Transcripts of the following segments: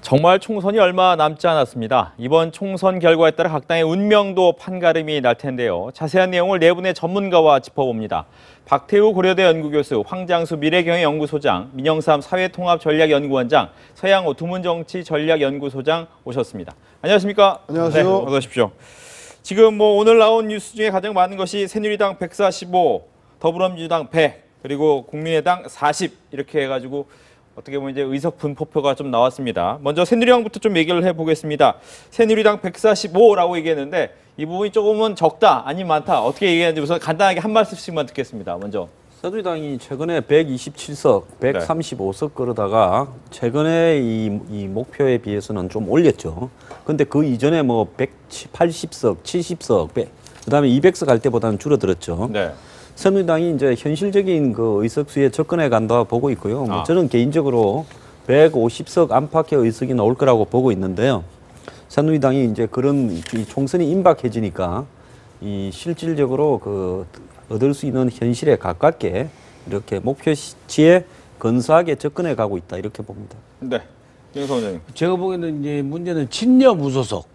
정말 총선이 얼마 남지 않았습니다. 이번 총선 결과에 따라 각 당의 운명도 판가름이 날 텐데요. 자세한 내용을 네 분의 전문가와 짚어봅니다. 박태우 고려대 연구교수, 황장수 미래경영연구소장, 민영삼 사회통합전략연구원장, 서양호 두문정치전략연구소장 오셨습니다. 안녕하십니까? 안녕하세요. 네, 어서 오십시오. 지금 오늘 나온 뉴스 중에 가장 많은 것이 새누리당 145, 더불어민주당 100, 그리고 국민의당 40 이렇게 해가지고 어떻게 보면 이제 의석 분포표가 좀 나왔습니다. 먼저 새누리당부터 좀 얘기를 해보겠습니다. 새누리당 145라고 얘기했는데 이 부분이 조금은 적다, 아니면 많다. 어떻게 얘기하는지 우선 간단하게 한 말씀씩만 듣겠습니다. 먼저. 새누리당이 최근에 127석, 135석 그러다가 최근에 이 목표에 비해서는 좀 올렸죠. 근데 그 이전에 뭐 180석, 70석, 그다음에 200석 할 때보다는 줄어들었죠. 네. 새누리당이 이제 현실적인 그 의석수에 접근해 간다 보고 있고요. 뭐 저는 개인적으로 150석 안팎의 의석이 나올 거라고 보고 있는데요. 새누리당이 이제 그런 이 총선이 임박해지니까 이 실질적으로 그 얻을 수 있는 현실에 가깝게 이렇게 목표치에 근사하게 접근해 가고 있다 이렇게 봅니다. 네. 김영삼 원장님. 제가 보기에는 이제 문제는 친여 무소속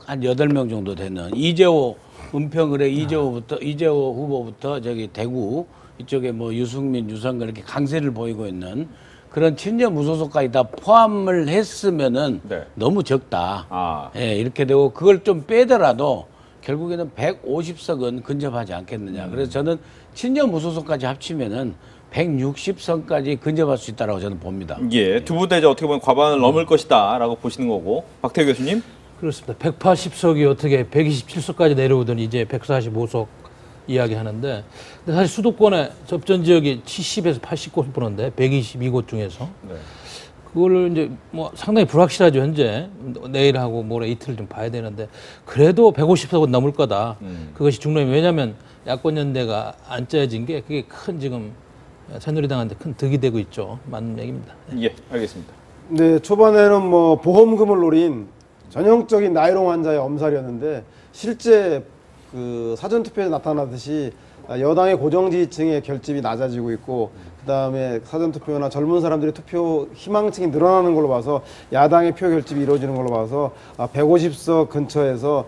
한 8명 정도 되는 이재호 은평을의 이재호 후보부터 저기 대구 이쪽에 뭐 유승민, 유성근 이렇게 강세를 보이고 있는 그런 친여 무소속까지 다 포함을 했으면은 네. 너무 적다. 예, 이렇게 되고 그걸 좀 빼더라도 결국에는 150석은 근접하지 않겠느냐. 그래서 저는 친여 무소속까지 합치면은 160석까지 근접할 수 있다라고 저는 봅니다. 예, 두 분 다 이제 어떻게 보면 과반을 넘을 것이다라고 보시는 거고, 박태우 교수님. 그렇습니다. 180석이 어떻게 127석까지 내려오더니 이제 145석 이야기하는데, 근데 사실 수도권의 접전 지역이 70에서 80곳 보는데 122곳 중에서 그거를 이제 뭐 상당히 불확실하죠. 현재 내일하고 모레 이틀 좀 봐야 되는데 그래도 150석은 넘을 거다. 그것이 중론이 왜냐하면 야권 연대가 안 짜여진 게 그게 큰 지금 새누리당한테 큰 득이 되고 있죠. 맞는 얘기입니다. 예, 알겠습니다. 네, 초반에는 뭐 보험금을 노린 전형적인 나이롱 환자의 엄살이었는데 실제 그 사전투표에서 나타나듯이 여당의 고정지지층의 결집이 낮아지고 있고 그다음에 사전투표나 젊은 사람들의 투표 희망층이 늘어나는 걸로 봐서 야당의 표 결집이 이루어지는 걸로 봐서 150석 근처에서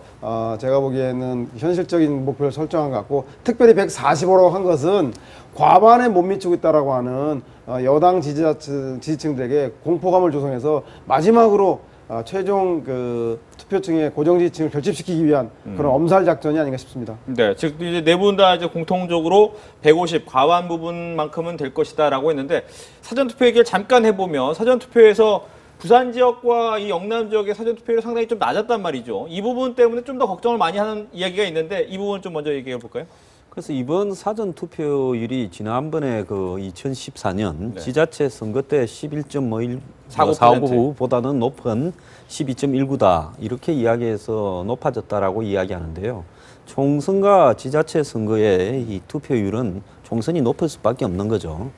제가 보기에는 현실적인 목표를 설정한 것 같고 특별히 145라고 한 것은 과반에 못 미치고 있다라고 하는 여당 지지층들에게 공포감을 조성해서 마지막으로 최종 그 투표층의 고정지지층을 결집시키기 위한 그런 엄살 작전이 아닌가 싶습니다. 네, 즉 이제 네 분 다 이제 공통적으로 150 과반 부분만큼은 될 것이다라고 했는데 사전 투표 얘기를 잠깐 해보면 사전 투표에서 부산 지역과 이 영남 지역의 사전 투표율이 상당히 좀 낮았단 말이죠. 이 부분 때문에 좀 더 걱정을 많이 하는 이야기가 있는데 이 부분 좀 먼저 얘기해 볼까요? 그래서 이번 사전 투표율이 지난번에 그 2014년 지자체 선거 때 11.49보다는 높은 12.19다 이렇게 이야기해서 높아졌다라고 이야기하는데요. 총선과 지자체 선거의 이 투표율은 총선이 높을 수밖에 없는 거죠.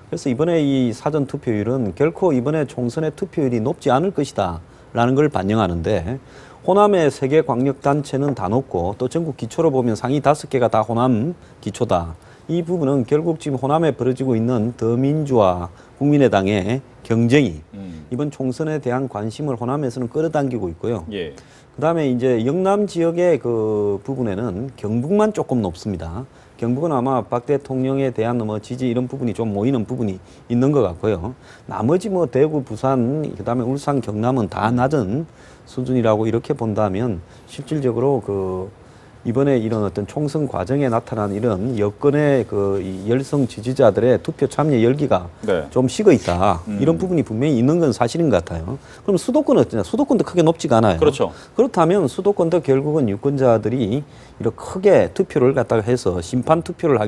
그래서 이번에 이 사전 투표율은 결코 이번에 총선의 투표율이 높지 않을 것이다라는 걸 반영하는데. 호남의 3개 광역단체는 다 높고 또 전국 기초로 보면 상위 5개가 다 호남 기초다. 이 부분은 결국 지금 호남에 벌어지고 있는 더민주와 국민의당의 경쟁이 이번 총선에 대한 관심을 호남에서는 끌어당기고 있고요. 예. 그다음에 이제 영남 지역의 그 부분에는 경북만 조금 높습니다. 경북은 아마 박 대통령에 대한 뭐 지지 이런 부분이 좀 모이는 부분이 있는 것 같고요. 나머지 뭐 대구, 부산, 그다음에 울산, 경남은 다 낮은 수준이라고 이렇게 본다면 실질적으로 그 이번에 이런 어떤 총선 과정에 나타난 이런 여권의 그 이 열성 지지자들의 투표 참여 열기가 좀 식어 있다. 이런 부분이 분명히 있는 건 사실인 것 같아요. 그럼 수도권은 어떠냐? 수도권도 크게 높지가 않아요. 그렇죠. 그렇다면 수도권도 결국은 유권자들이 이렇게 크게 투표를 갖다가 해서 심판 투표를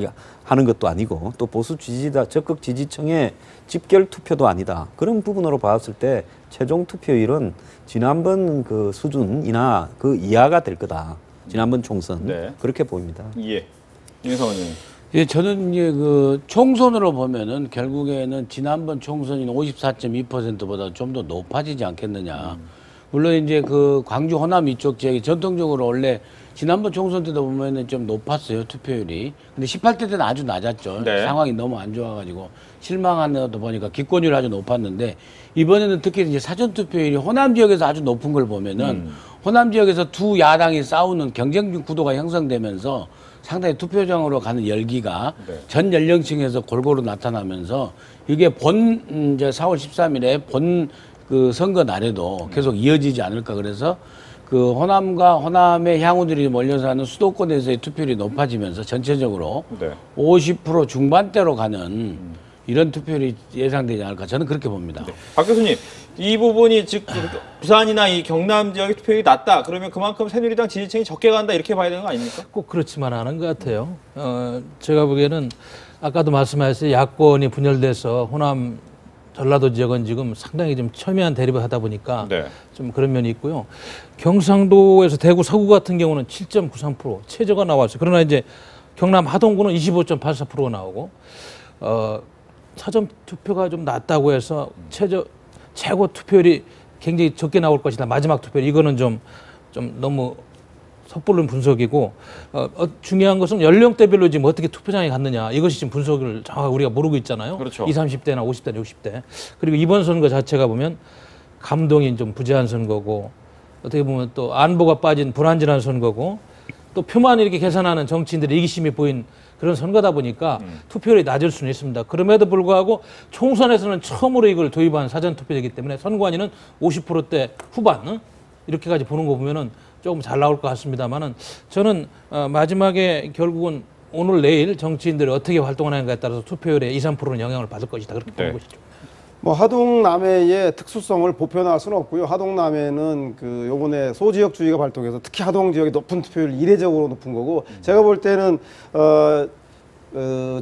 하는 것도 아니고 또 보수 지지자 적극 지지층의 집결 투표도 아니다. 그런 부분으로 봤을 때 최종 투표율은 지난번 그 수준이나 그 이하가 될 거다. 지난번 총선 그렇게 보입니다. 예, 윤성원 의원님. 예, 저는 이제 그 총선으로 보면은 결국에는 지난번 총선인 54.2%보다 좀 더 높아지지 않겠느냐. 물론 이제 그 광주 호남 이쪽 지역이 전통적으로 원래 지난번 총선 때도 보면은 좀 높았어요, 투표율이. 근데 18대 때는 아주 낮았죠. 네. 상황이 너무 안 좋아가지고 실망하는 것도 보니까 기권율이 아주 높았는데 이번에는 특히 이제 사전 투표율이 호남 지역에서 아주 높은 걸 보면은 호남 지역에서 두 야당이 싸우는 경쟁 구도가 형성되면서 상당히 투표장으로 가는 열기가 네. 전 연령층에서 골고루 나타나면서 이게 본 이제 4월 13일에 본 그 선거 날에도 계속 이어지지 않을까. 그래서 그 호남과 호남의 향후들이 몰려서 하는 수도권에서의 투표율이 높아지면서 전체적으로 네. 50% 중반대로 가는 이런 투표율이 예상되지 않을까. 저는 그렇게 봅니다. 박 교수님, 이 부분이 즉 부산이나 이 경남 지역의 투표율이 낮다. 그러면 그만큼 새누리당 지지층이 적게 간다 이렇게 봐야 되는 거 아닙니까? 꼭 그렇지만 않은 것 같아요. 제가 보기에는 아까도 말씀하셨어요. 야권이 분열돼서 호남 전라도 지역은 지금 상당히 좀 첨예한 대립을 하다 보니까 네. 좀 그런 면이 있고요. 경상도에서 대구 서구 같은 경우는 7.93% 최저가 나왔어요. 그러나 이제 경남 하동구는 25.84%가 나오고 사전 투표가 좀 낮다고 해서 최고 투표율이 굉장히 적게 나올 것이다. 마지막 투표율 이거는 좀 너무 섣부른 분석이고 중요한 것은 연령대별로 지금 어떻게 투표장에 갔느냐 이것이 지금 분석을 정확하게 우리가 모르고 있잖아요. 그렇죠. 20, 30대나 50대, 60대. 그리고 이번 선거 자체가 보면 감동이 좀 부재한 선거고 어떻게 보면 또 안보가 빠진 불안전한 선거고 또 표만 이렇게 계산하는 정치인들의 이기심이 보인 그런 선거다 보니까 투표율이 낮을 수는 있습니다. 그럼에도 불구하고 총선에서는 처음으로 이걸 도입한 사전투표이기 때문에 선관위는 50%대 후반 이렇게까지 보는 거 보면은 조금 잘 나올 것 같습니다만은 저는 마지막에 결국은 오늘 내일 정치인들이 어떻게 활동하는가에 따라서 투표율에 2, 3%는 영향을 받을 것이다 그렇게 보는 것이죠. 뭐 하동남해의 특수성을 보편화할 수는 없고요. 하동남해는 그 요번에 소지역주의가 발동해서 특히 하동 지역이 높은 투표율 이례적으로 높은 거고 제가 볼 때는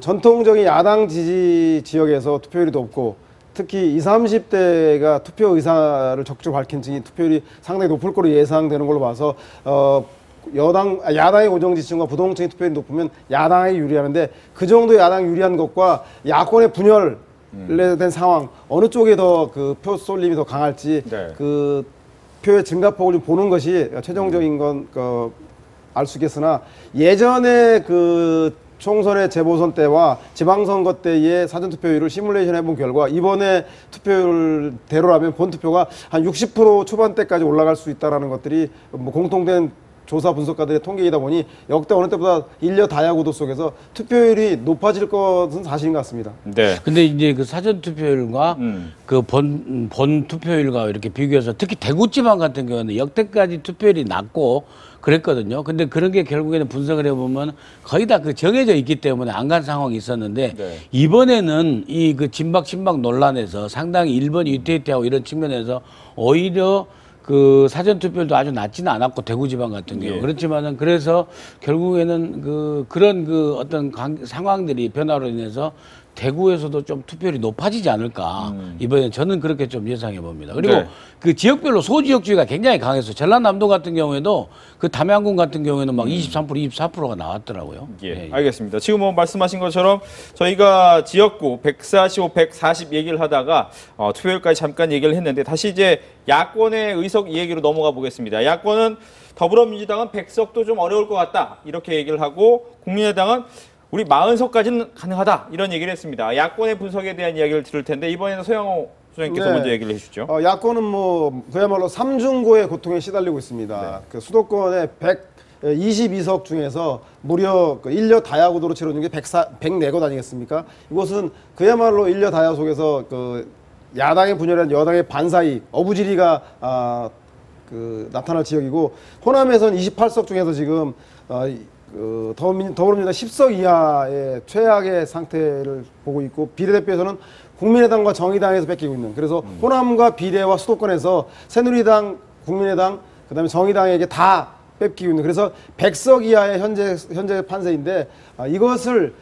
전통적인 야당 지지 지역에서 투표율이 높고 특히 20, 30대가 투표 의사를 적극적으로 밝힌 층이 투표율이 상당히 높을 거로 예상되는 걸로 봐서 야당의 고정지층과 부동층의 투표율이 높으면 야당이 유리하는데 그 정도 야당 유리한 것과 야권의 분열된 상황 어느 쪽에 더 그 표 쏠림이 더 강할지 네. 그 표의 증가폭을 좀 보는 것이 최종적인 건 알 수 있겠으나 예전에 그 총선의 재보선 때와 지방선거 때의 사전투표율을 시뮬레이션 해본 결과 이번에 투표율대로라면 본투표가 한 60% 초반대까지 올라갈 수 있다는 것들이 뭐 공통된 조사 분석가들의 통계이다 보니 역대 어느 때보다 인려 다야구도 속에서 투표율이 높아질 것은 사실인 것 같습니다. 네. 근데 이제 그 사전 투표율과 그 본 투표율과 이렇게 비교해서 특히 대구 지방 같은 경우는 역대까지 투표율이 낮고 그랬거든요. 근데 그런 게 결국에는 분석을 해보면 거의 다 그 정해져 있기 때문에 안 간 상황이 있었는데 네. 이번에는 이 그 진박 신박 논란에서 상당히 1번이 위태위태하고 이런 측면에서 오히려 그 사전 투표율도 아주 낮지는 않았고 대구 지방 같은 경우 예. 그렇지만은 그래서 결국에는 그런 그 어떤 상황들이 변화로 인해서 대구에서도 좀 투표율이 높아지지 않을까 이번에 저는 그렇게 좀 예상해 봅니다. 그리고 네. 그 지역별로 소지역주의가 굉장히 강했어요. 전라남도 같은 경우에도 그 담양군 같은 경우에는 막 23%, 24%가 나왔더라고요. 예, 알겠습니다. 지금 뭐 말씀하신 것처럼 저희가 지역구 145, 140 얘기를 하다가 투표율까지 잠깐 얘기를 했는데 다시 이제 야권의 의석 이 얘기로 넘어가 보겠습니다. 야권은 더불어민주당은 100석도 좀 어려울 것 같다 이렇게 얘기를 하고 국민의당은 우리 40석까지는 가능하다 이런 얘기를 했습니다. 야권의 분석에 대한 이야기를 들을 텐데 이번에는 소영호 소장님께서 네. 먼저 얘기를 해주죠. 야권은 뭐 그야말로 삼중고의 고통에 시달리고 있습니다. 네. 그 수도권의 122석 중에서 무려 그 인려 다야구도로 치러진 게 104곳 아니겠습니까? 이곳은 그야말로 인려 다야 속에서 그 야당의 분열한 여당의 반사이 어부지리가 나타날 지역이고 호남에서는 28석 중에서 지금 그 더불어민주당 10석 이하의 최악의 상태를 보고 있고 비례대표에서는 국민의당과 정의당에서 뺏기고 있는 그래서 호남과 비례와 수도권에서 새누리당, 국민의당, 그다음에 정의당에게 다 뺏기고 있는 그래서 100석 이하의 현재 판세인데 이것을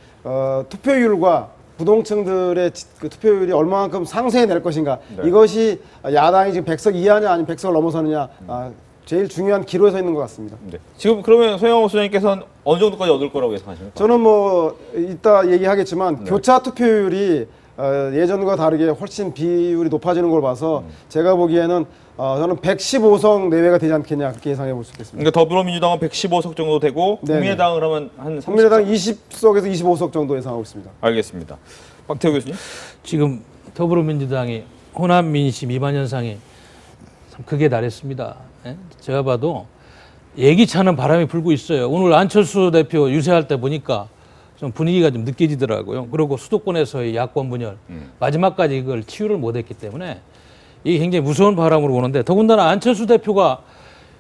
투표율과 부동층들의 그 투표율이 얼마만큼 상쇄해낼 것인가 네. 이것이 야당이 지금 100석 이하냐 아니면 100석을 넘어서느냐 제일 중요한 기로에 서 있는 것 같습니다. 네. 지금 그러면 소영호 소장님께서는 어느 정도까지 얻을 거라고 예상하십니까? 저는 뭐 이따 얘기하겠지만 네. 교차 투표율이 예전과 다르게 훨씬 비율이 높아지는 걸 봐서 제가 보기에는 저는 115석 내외가 되지 않겠냐 그렇게 예상해 볼 수 있겠습니다. 그러니까 더불어민주당은 115석 정도 되고 네네. 국민의당은 그러면 한 30석. 국민의당 20석에서 25석 정도 예상하고 있습니다. 알겠습니다. 박태우 교수님. 지금 더불어민주당이 호남 민심 이반 현상이 참 극에 달했습니다. 예? 제가 봐도 예기찮은 바람이 불고 있어요. 오늘 안철수 대표 유세할 때 보니까 좀 분위기가 좀 느껴지더라고요. 그리고 수도권에서의 야권 분열 마지막까지 이걸 치유를 못했기 때문에 이게 굉장히 무서운 바람으로 오는데 더군다나 안철수 대표가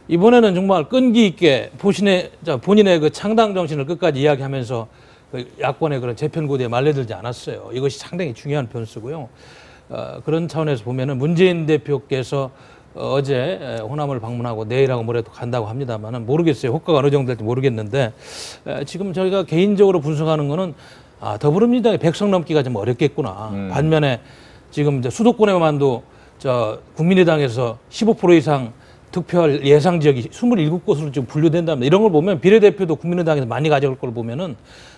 이번에는 정말 끈기 있게 본인의 그 창당 정신을 끝까지 이야기하면서 그 야권의 그런 재편고대에 말려들지 않았어요. 이것이 상당히 중요한 변수고요. 그런 차원에서 보면은 문재인 대표께서 어제 호남을 방문하고 내일하고 모레도 간다고 합니다만은 모르겠어요. 효과가 어느 정도 될지 모르겠는데 지금 저희가 개인적으로 분석하는 거는 더불어민주당의 100석 넘기가 좀 어렵겠구나. 반면에 지금 이제 수도권에만도 국민의당에서 15% 이상 득표할 예상 지역이 27곳으로 지금 분류된다면 이런 걸 보면 비례대표도 국민의당에서 많이 가져갈 걸 보면은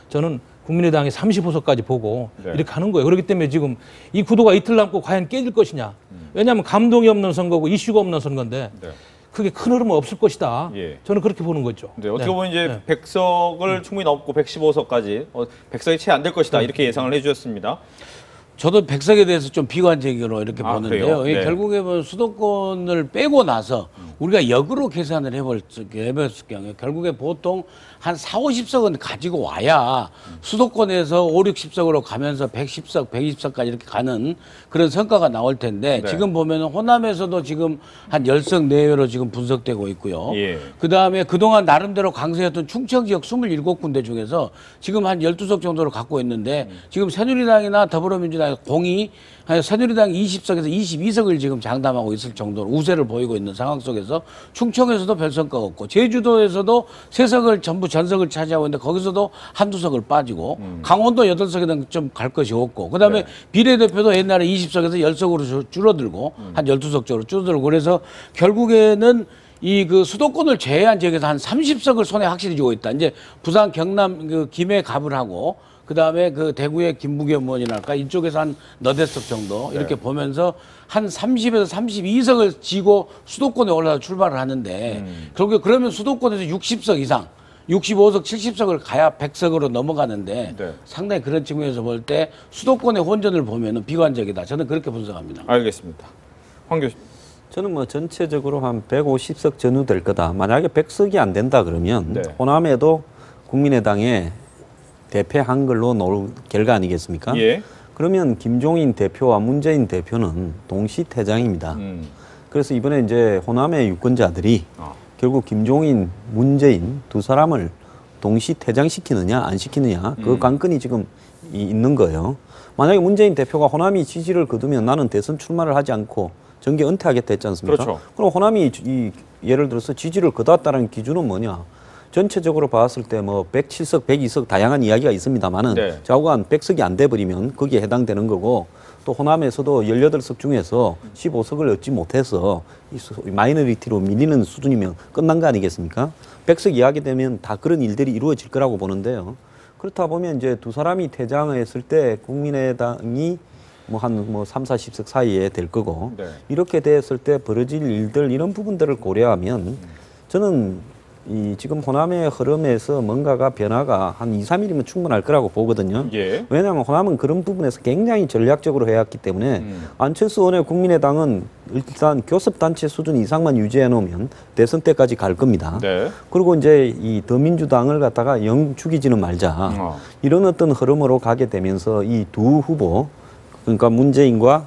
저는 국민의당이 35석까지 보고 네. 이렇게 하는 거예요. 그렇기 때문에 지금 이 구도가 이틀 남고 과연 깨질 것이냐. 왜냐하면 감동이 없는 선거고 이슈가 없는 선거인데 네. 크게 큰 흐름은 없을 것이다. 예. 저는 그렇게 보는 거죠. 네, 어떻게 네. 보면 이제 네. 100석을 충분히 넘고 115석까지 100석이 채 안 될 것이다 이렇게 예상을 해주셨습니다. 저도 백석에 대해서 좀 비관적으로 이렇게 보는데요. 그래요? 네. 결국에 보면 수도권을 빼고 나서 우리가 역으로 계산을 해볼 경우에 결국에 보통 한 4, 50석은 가지고 와야 수도권에서 5, 60석으로 가면서 110석, 120석까지 이렇게 가는 그런 성과가 나올 텐데 네. 지금 보면 호남에서도 지금 한 10석 내외로 지금 분석되고 있고요. 예. 그다음에 그동안 나름대로 강세였던 충청 지역 27군데 중에서 지금 한 12석 정도를 갖고 있는데 지금 새누리당이나 더불어민주당 공이 새누리당 20석에서 22석을 지금 장담하고 있을 정도로 우세를 보이고 있는 상황 속에서 충청에서도 별 성과가 없고 제주도에서도 3석을 전부 전석을 차지하고 있는데 거기서도 한두 석을 빠지고 강원도 8석에는 좀 갈 것이 없고 그다음에 네. 비례대표도 옛날에 20석에서 10석으로 줄어들고 한 12석 쪽으로 줄어들고 그래서 결국에는 이 그 수도권을 제외한 지역에서 한 30석을 손에 확실히 쥐고 있다. 이제 부산, 경남, 그 김해 갑을 하고 그 다음에 그 대구의 김부겸 의원이랄까 이쪽에서 한 너댓 석 정도 이렇게 보면서 한 30에서 32석을 쥐고 수도권에 올라서 출발을 하는데 결국에 그러면 수도권에서 60석 이상 65석, 70석을 가야 100석으로 넘어가는데 네. 상당히 그런 측면에서 볼 때 수도권의 혼전을 보면은 비관적이다. 저는 그렇게 분석합니다. 알겠습니다. 황 교수님. 저는 뭐 전체적으로 한 150석 전후 될 거다. 만약에 100석이 안 된다 그러면 네. 호남에도 국민의당에 대패한 걸로 나올 결과 아니겠습니까? 예. 그러면 김종인 대표와 문재인 대표는 동시 퇴장입니다. 그래서 이번에 이제 호남의 유권자들이 결국 김종인, 문재인 두 사람을 동시 퇴장시키느냐 안 시키느냐 그 관건이 지금 있는 거예요. 만약에 문재인 대표가 호남이 지지를 거두면 나는 대선 출마를 하지 않고 정계 은퇴하겠다 했지 않습니까? 그렇죠. 그럼 호남이 예를 들어서 지지를 거두었다는 기준은 뭐냐? 전체적으로 봤을 때 뭐 107석, 102석 다양한 이야기가 있습니다만은 네. 좌우간 100석이 안 돼버리면 거기에 해당되는 거고 또 호남에서도 18석 중에서 15석을 얻지 못해서 마이너리티로 밀리는 수준이면 끝난 거 아니겠습니까? 100석 이야기 되면 다 그런 일들이 이루어질 거라고 보는데요. 그렇다 보면 이제 두 사람이 퇴장했을 때 국민의당이 뭐 한 3, 40석 사이에 될 거고 네. 이렇게 됐을 때 벌어질 일들 이런 부분들을 고려하면 저는 이 지금 호남의 흐름에서 뭔가가 변화가 한 2, 3일이면 충분할 거라고 보거든요. 예. 왜냐하면 호남은 그런 부분에서 굉장히 전략적으로 해왔기 때문에 안철수 의원의 국민의당은 일단 교섭단체 수준 이상만 유지해 놓으면 대선 때까지 갈 겁니다. 네. 그리고 이제 이 더민주당을 갖다가 영 죽이지는 말자. 이런 어떤 흐름으로 가게 되면서 이 두 후보 그러니까 문재인과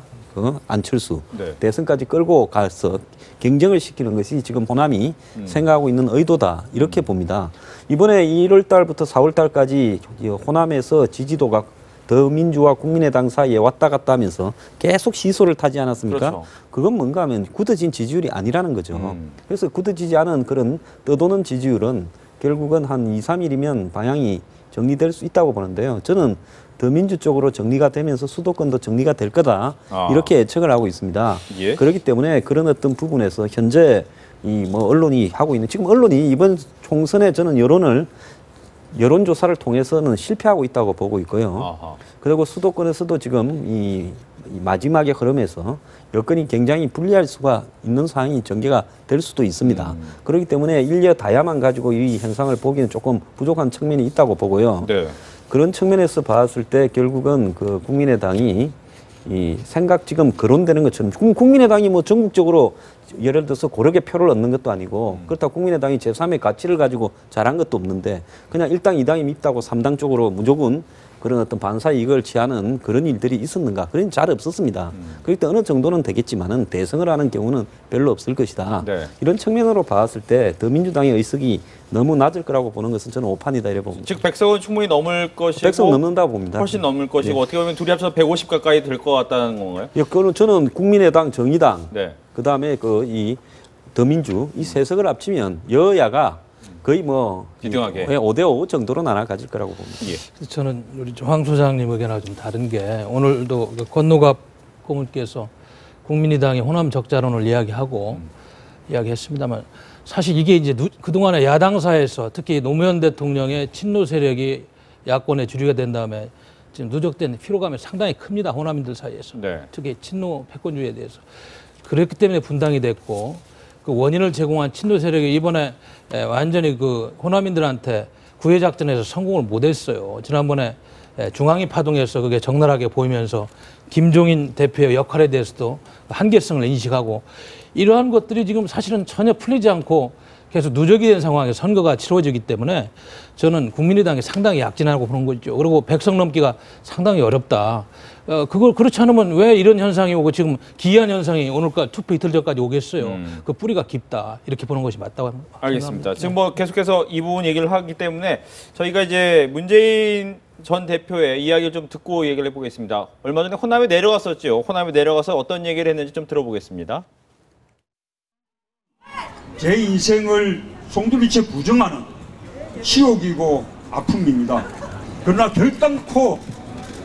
안철수 네. 대선까지 끌고 가서 경쟁을 시키는 것이 지금 호남이 생각하고 있는 의도다 이렇게 봅니다. 이번에 1월 달부터 4월 달까지 호남에서 지지도가 더민주와 국민의당 사이에 왔다 갔다 하면서 계속 시소를 타지 않았습니까? 그렇죠. 그건 뭔가 하면 굳어진 지지율이 아니라는 거죠. 그래서 굳어지지 않은 그런 떠도는 지지율은 결국은 한 2, 3일이면 방향이 정리될 수 있다고 보는데요. 저는 더민주 쪽으로 정리가 되면서 수도권도 정리가 될 거다 이렇게 예측을 하고 있습니다. 예. 그렇기 때문에 그런 어떤 부분에서 현재 이 뭐 언론이 하고 있는 지금 언론이 이번 총선에 저는 여론을 여론조사를 통해서는 실패하고 있다고 보고 있고요. 아하. 그리고 수도권에서도 지금 이 마지막에 흐름에서 여건이 굉장히 불리할 수가 있는 상황이 전개가 될 수도 있습니다. 그렇기 때문에 일려 다야만 가지고 이 현상을 보기는 조금 부족한 측면이 있다고 보고요. 네. 그런 측면에서 봤을 때 결국은 그 국민의당이 이 생각 지금 거론되는 것처럼 국민의당이 뭐 전국적으로 예를 들어서 고르게 표를 얻는 것도 아니고 그렇다고 국민의당이 제3의 가치를 가지고 잘한 것도 없는데 그냥 1당, 2당이 밉다고 3당 쪽으로 무조건 그런 어떤 반사 이익을 취하는 그런 일들이 있었는가? 그런 잘 없었습니다. 그럴 때 어느 정도는 되겠지만은 대승을 하는 경우는 별로 없을 것이다. 네. 이런 측면으로 봤을 때 더민주당의 의석이 너무 낮을 거라고 보는 것은 저는 오판이다 이래 봅니다. 즉 100석은 충분히 넘을 것이고 100석 넘는다고 봅니다. 훨씬 넘을 것이고 어떻게 보면 둘이 합쳐서 150 가까이 될 것 같다는 건가요? 예, 그거는 저는 국민의당, 정의당, 네. 그다음에 그 이 더민주 이 세 석을 합치면 여야가 거의 뭐 비등하게. 5대5 정도로 나눠 가질 거라고 봅니다. 예. 저는 우리 황 소장님 의견하고 좀 다른 게 오늘도 그 권노갑 고문께서 국민의당이 호남 적자론을 이야기했습니다만 사실 이게 이제 그동안의 야당사에서 특히 노무현 대통령의 친노 세력이 야권의 주류가 된 다음에 지금 누적된 피로감이 상당히 큽니다. 호남인들 사이에서. 네. 특히 친노 패권주의에 대해서. 그렇기 때문에 분당이 됐고 그 원인을 제공한 친노 세력이 이번에 완전히 그 호남인들한테 구애 작전에서 성공을 못했어요. 지난번에 중앙위 파동에서 그게 적나라하게 보이면서 김종인 대표의 역할에 대해서도 한계성을 인식하고 이러한 것들이 지금 사실은 전혀 풀리지 않고 계속 누적이 된 상황에서 선거가 치러지기 때문에 저는 국민의당이 상당히 약진하고 보는 거죠. 그리고 100석 넘기가 상당히 어렵다. 그걸 그렇지 않으면 왜 이런 현상이 오고 지금 기이한 현상이 오늘까지 투표 이틀 전까지 오겠어요. 그 뿌리가 깊다. 이렇게 보는 것이 맞다고 알겠습니다. 지금 뭐 계속해서 이 부분 얘기를 하기 때문에 저희가 이제 문재인 전 대표의 이야기를 좀 듣고 얘기를 해보겠습니다. 얼마 전에 호남에 내려갔었죠. 호남에 내려가서 어떤 얘기를 했는지 좀 들어보겠습니다. 제 인생을 송두리째 부정하는 치욕이고 아픔입니다. 그러나 결단코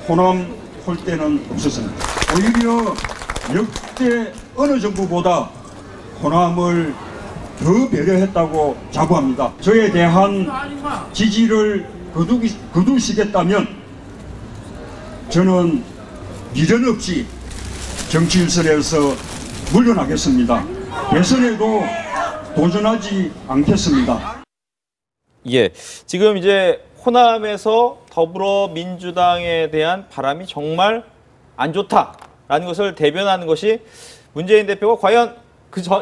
호남 홀 때는 없었습니다. 오히려 역대 어느 정부보다 호남을 더 배려했다고 자부합니다. 저에 대한 지지를 거두시겠다면 저는 미련 없이 정치 일선에서 물러나겠습니다. 대선에도 도전하지 않겠습니다. 예, 지금 이제 호남에서 더불어민주당에 대한 바람이 정말 안 좋다라는 것을 대변하는 것이 문재인 대표가 과연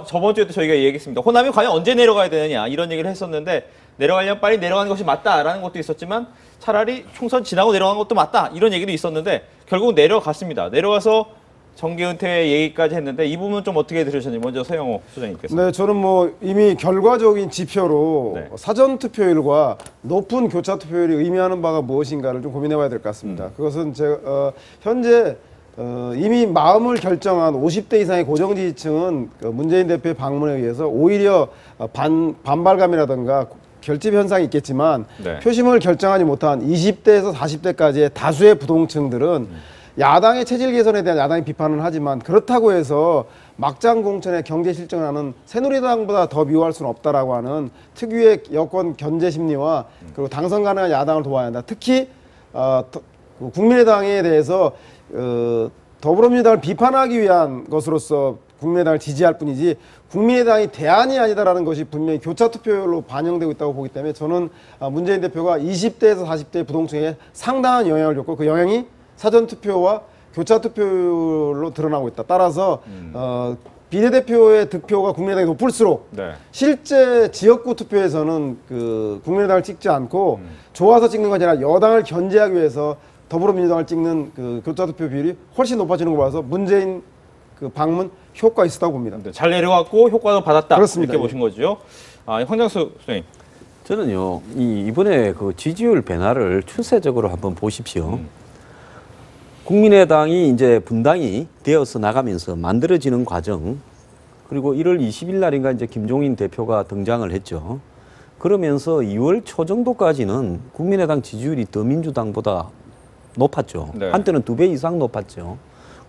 저번 주에도 저희가 얘기했습니다. 호남이 과연 언제 내려가야 되느냐 이런 얘기를 했었는데 내려가려면 빨리 내려가는 것이 맞다라는 것도 있었지만 차라리 총선 지나고 내려가는 것도 맞다 이런 얘기도 있었는데 결국 내려갔습니다. 내려가서 정계 은퇴 얘기까지 했는데 이 부분은 좀 어떻게 들으셨는지 먼저 서영호 소장님께서. 네, 저는 뭐 이미 결과적인 지표로 네. 사전 투표율과 높은 교차 투표율이 의미하는 바가 무엇인가를 좀 고민해봐야 될 것 같습니다. 그것은 현재 이미 마음을 결정한 50대 이상의 고정 지지층은 문재인 대표의 방문에 의해서 오히려 반발감이라든가 결집 현상이 있겠지만 네. 표심을 결정하지 못한 20대에서 40대까지의 다수의 부동층들은 야당의 체질 개선에 대한 야당의 비판은 하지만 그렇다고 해서 막장 공천의 경제 실정을 하는 새누리당보다 더 미워할 수는 없다라고 하는 특유의 여권 견제 심리와 그리고 당선 가능한 야당을 도와야 한다. 특히 국민의당에 대해서 더불어민주당을 비판하기 위한 것으로서 국민의당을 지지할 뿐이지 국민의당이 대안이 아니다라는 것이 분명히 교차 투표율로 반영되고 있다고 보기 때문에 저는 문재인 대표가 20대에서 40대 부동층에 상당한 영향을 줬고 그 영향이 사전투표와 교차투표로 드러나고 있다. 따라서 비례대표의 득표가 국민의당이 높을수록 네. 실제 지역구 투표에서는 국민의당을 찍지 않고 좋아서 찍는 것이 아니라 여당을 견제하기 위해서 더불어민주당을 찍는 교차투표 비율이 훨씬 높아지는 거 봐서 문재인 방문 효과 있었다고 봅니다. 잘 내려갔고 효과도 받았다. 그렇습니다. 이렇게 보신 거죠. 황장수 소장님. 저는요 이번에 그 지지율 변화를 추세적으로 한번 보십시오. 국민의당이 이제 분당이 되어서 나가면서 만들어지는 과정, 그리고 1월 20일 날인가 이제 김종인 대표가 등장을 했죠. 그러면서 2월 초 정도까지는 국민의당 지지율이 더민주당보다 높았죠. 네. 한때는 2배 이상 높았죠.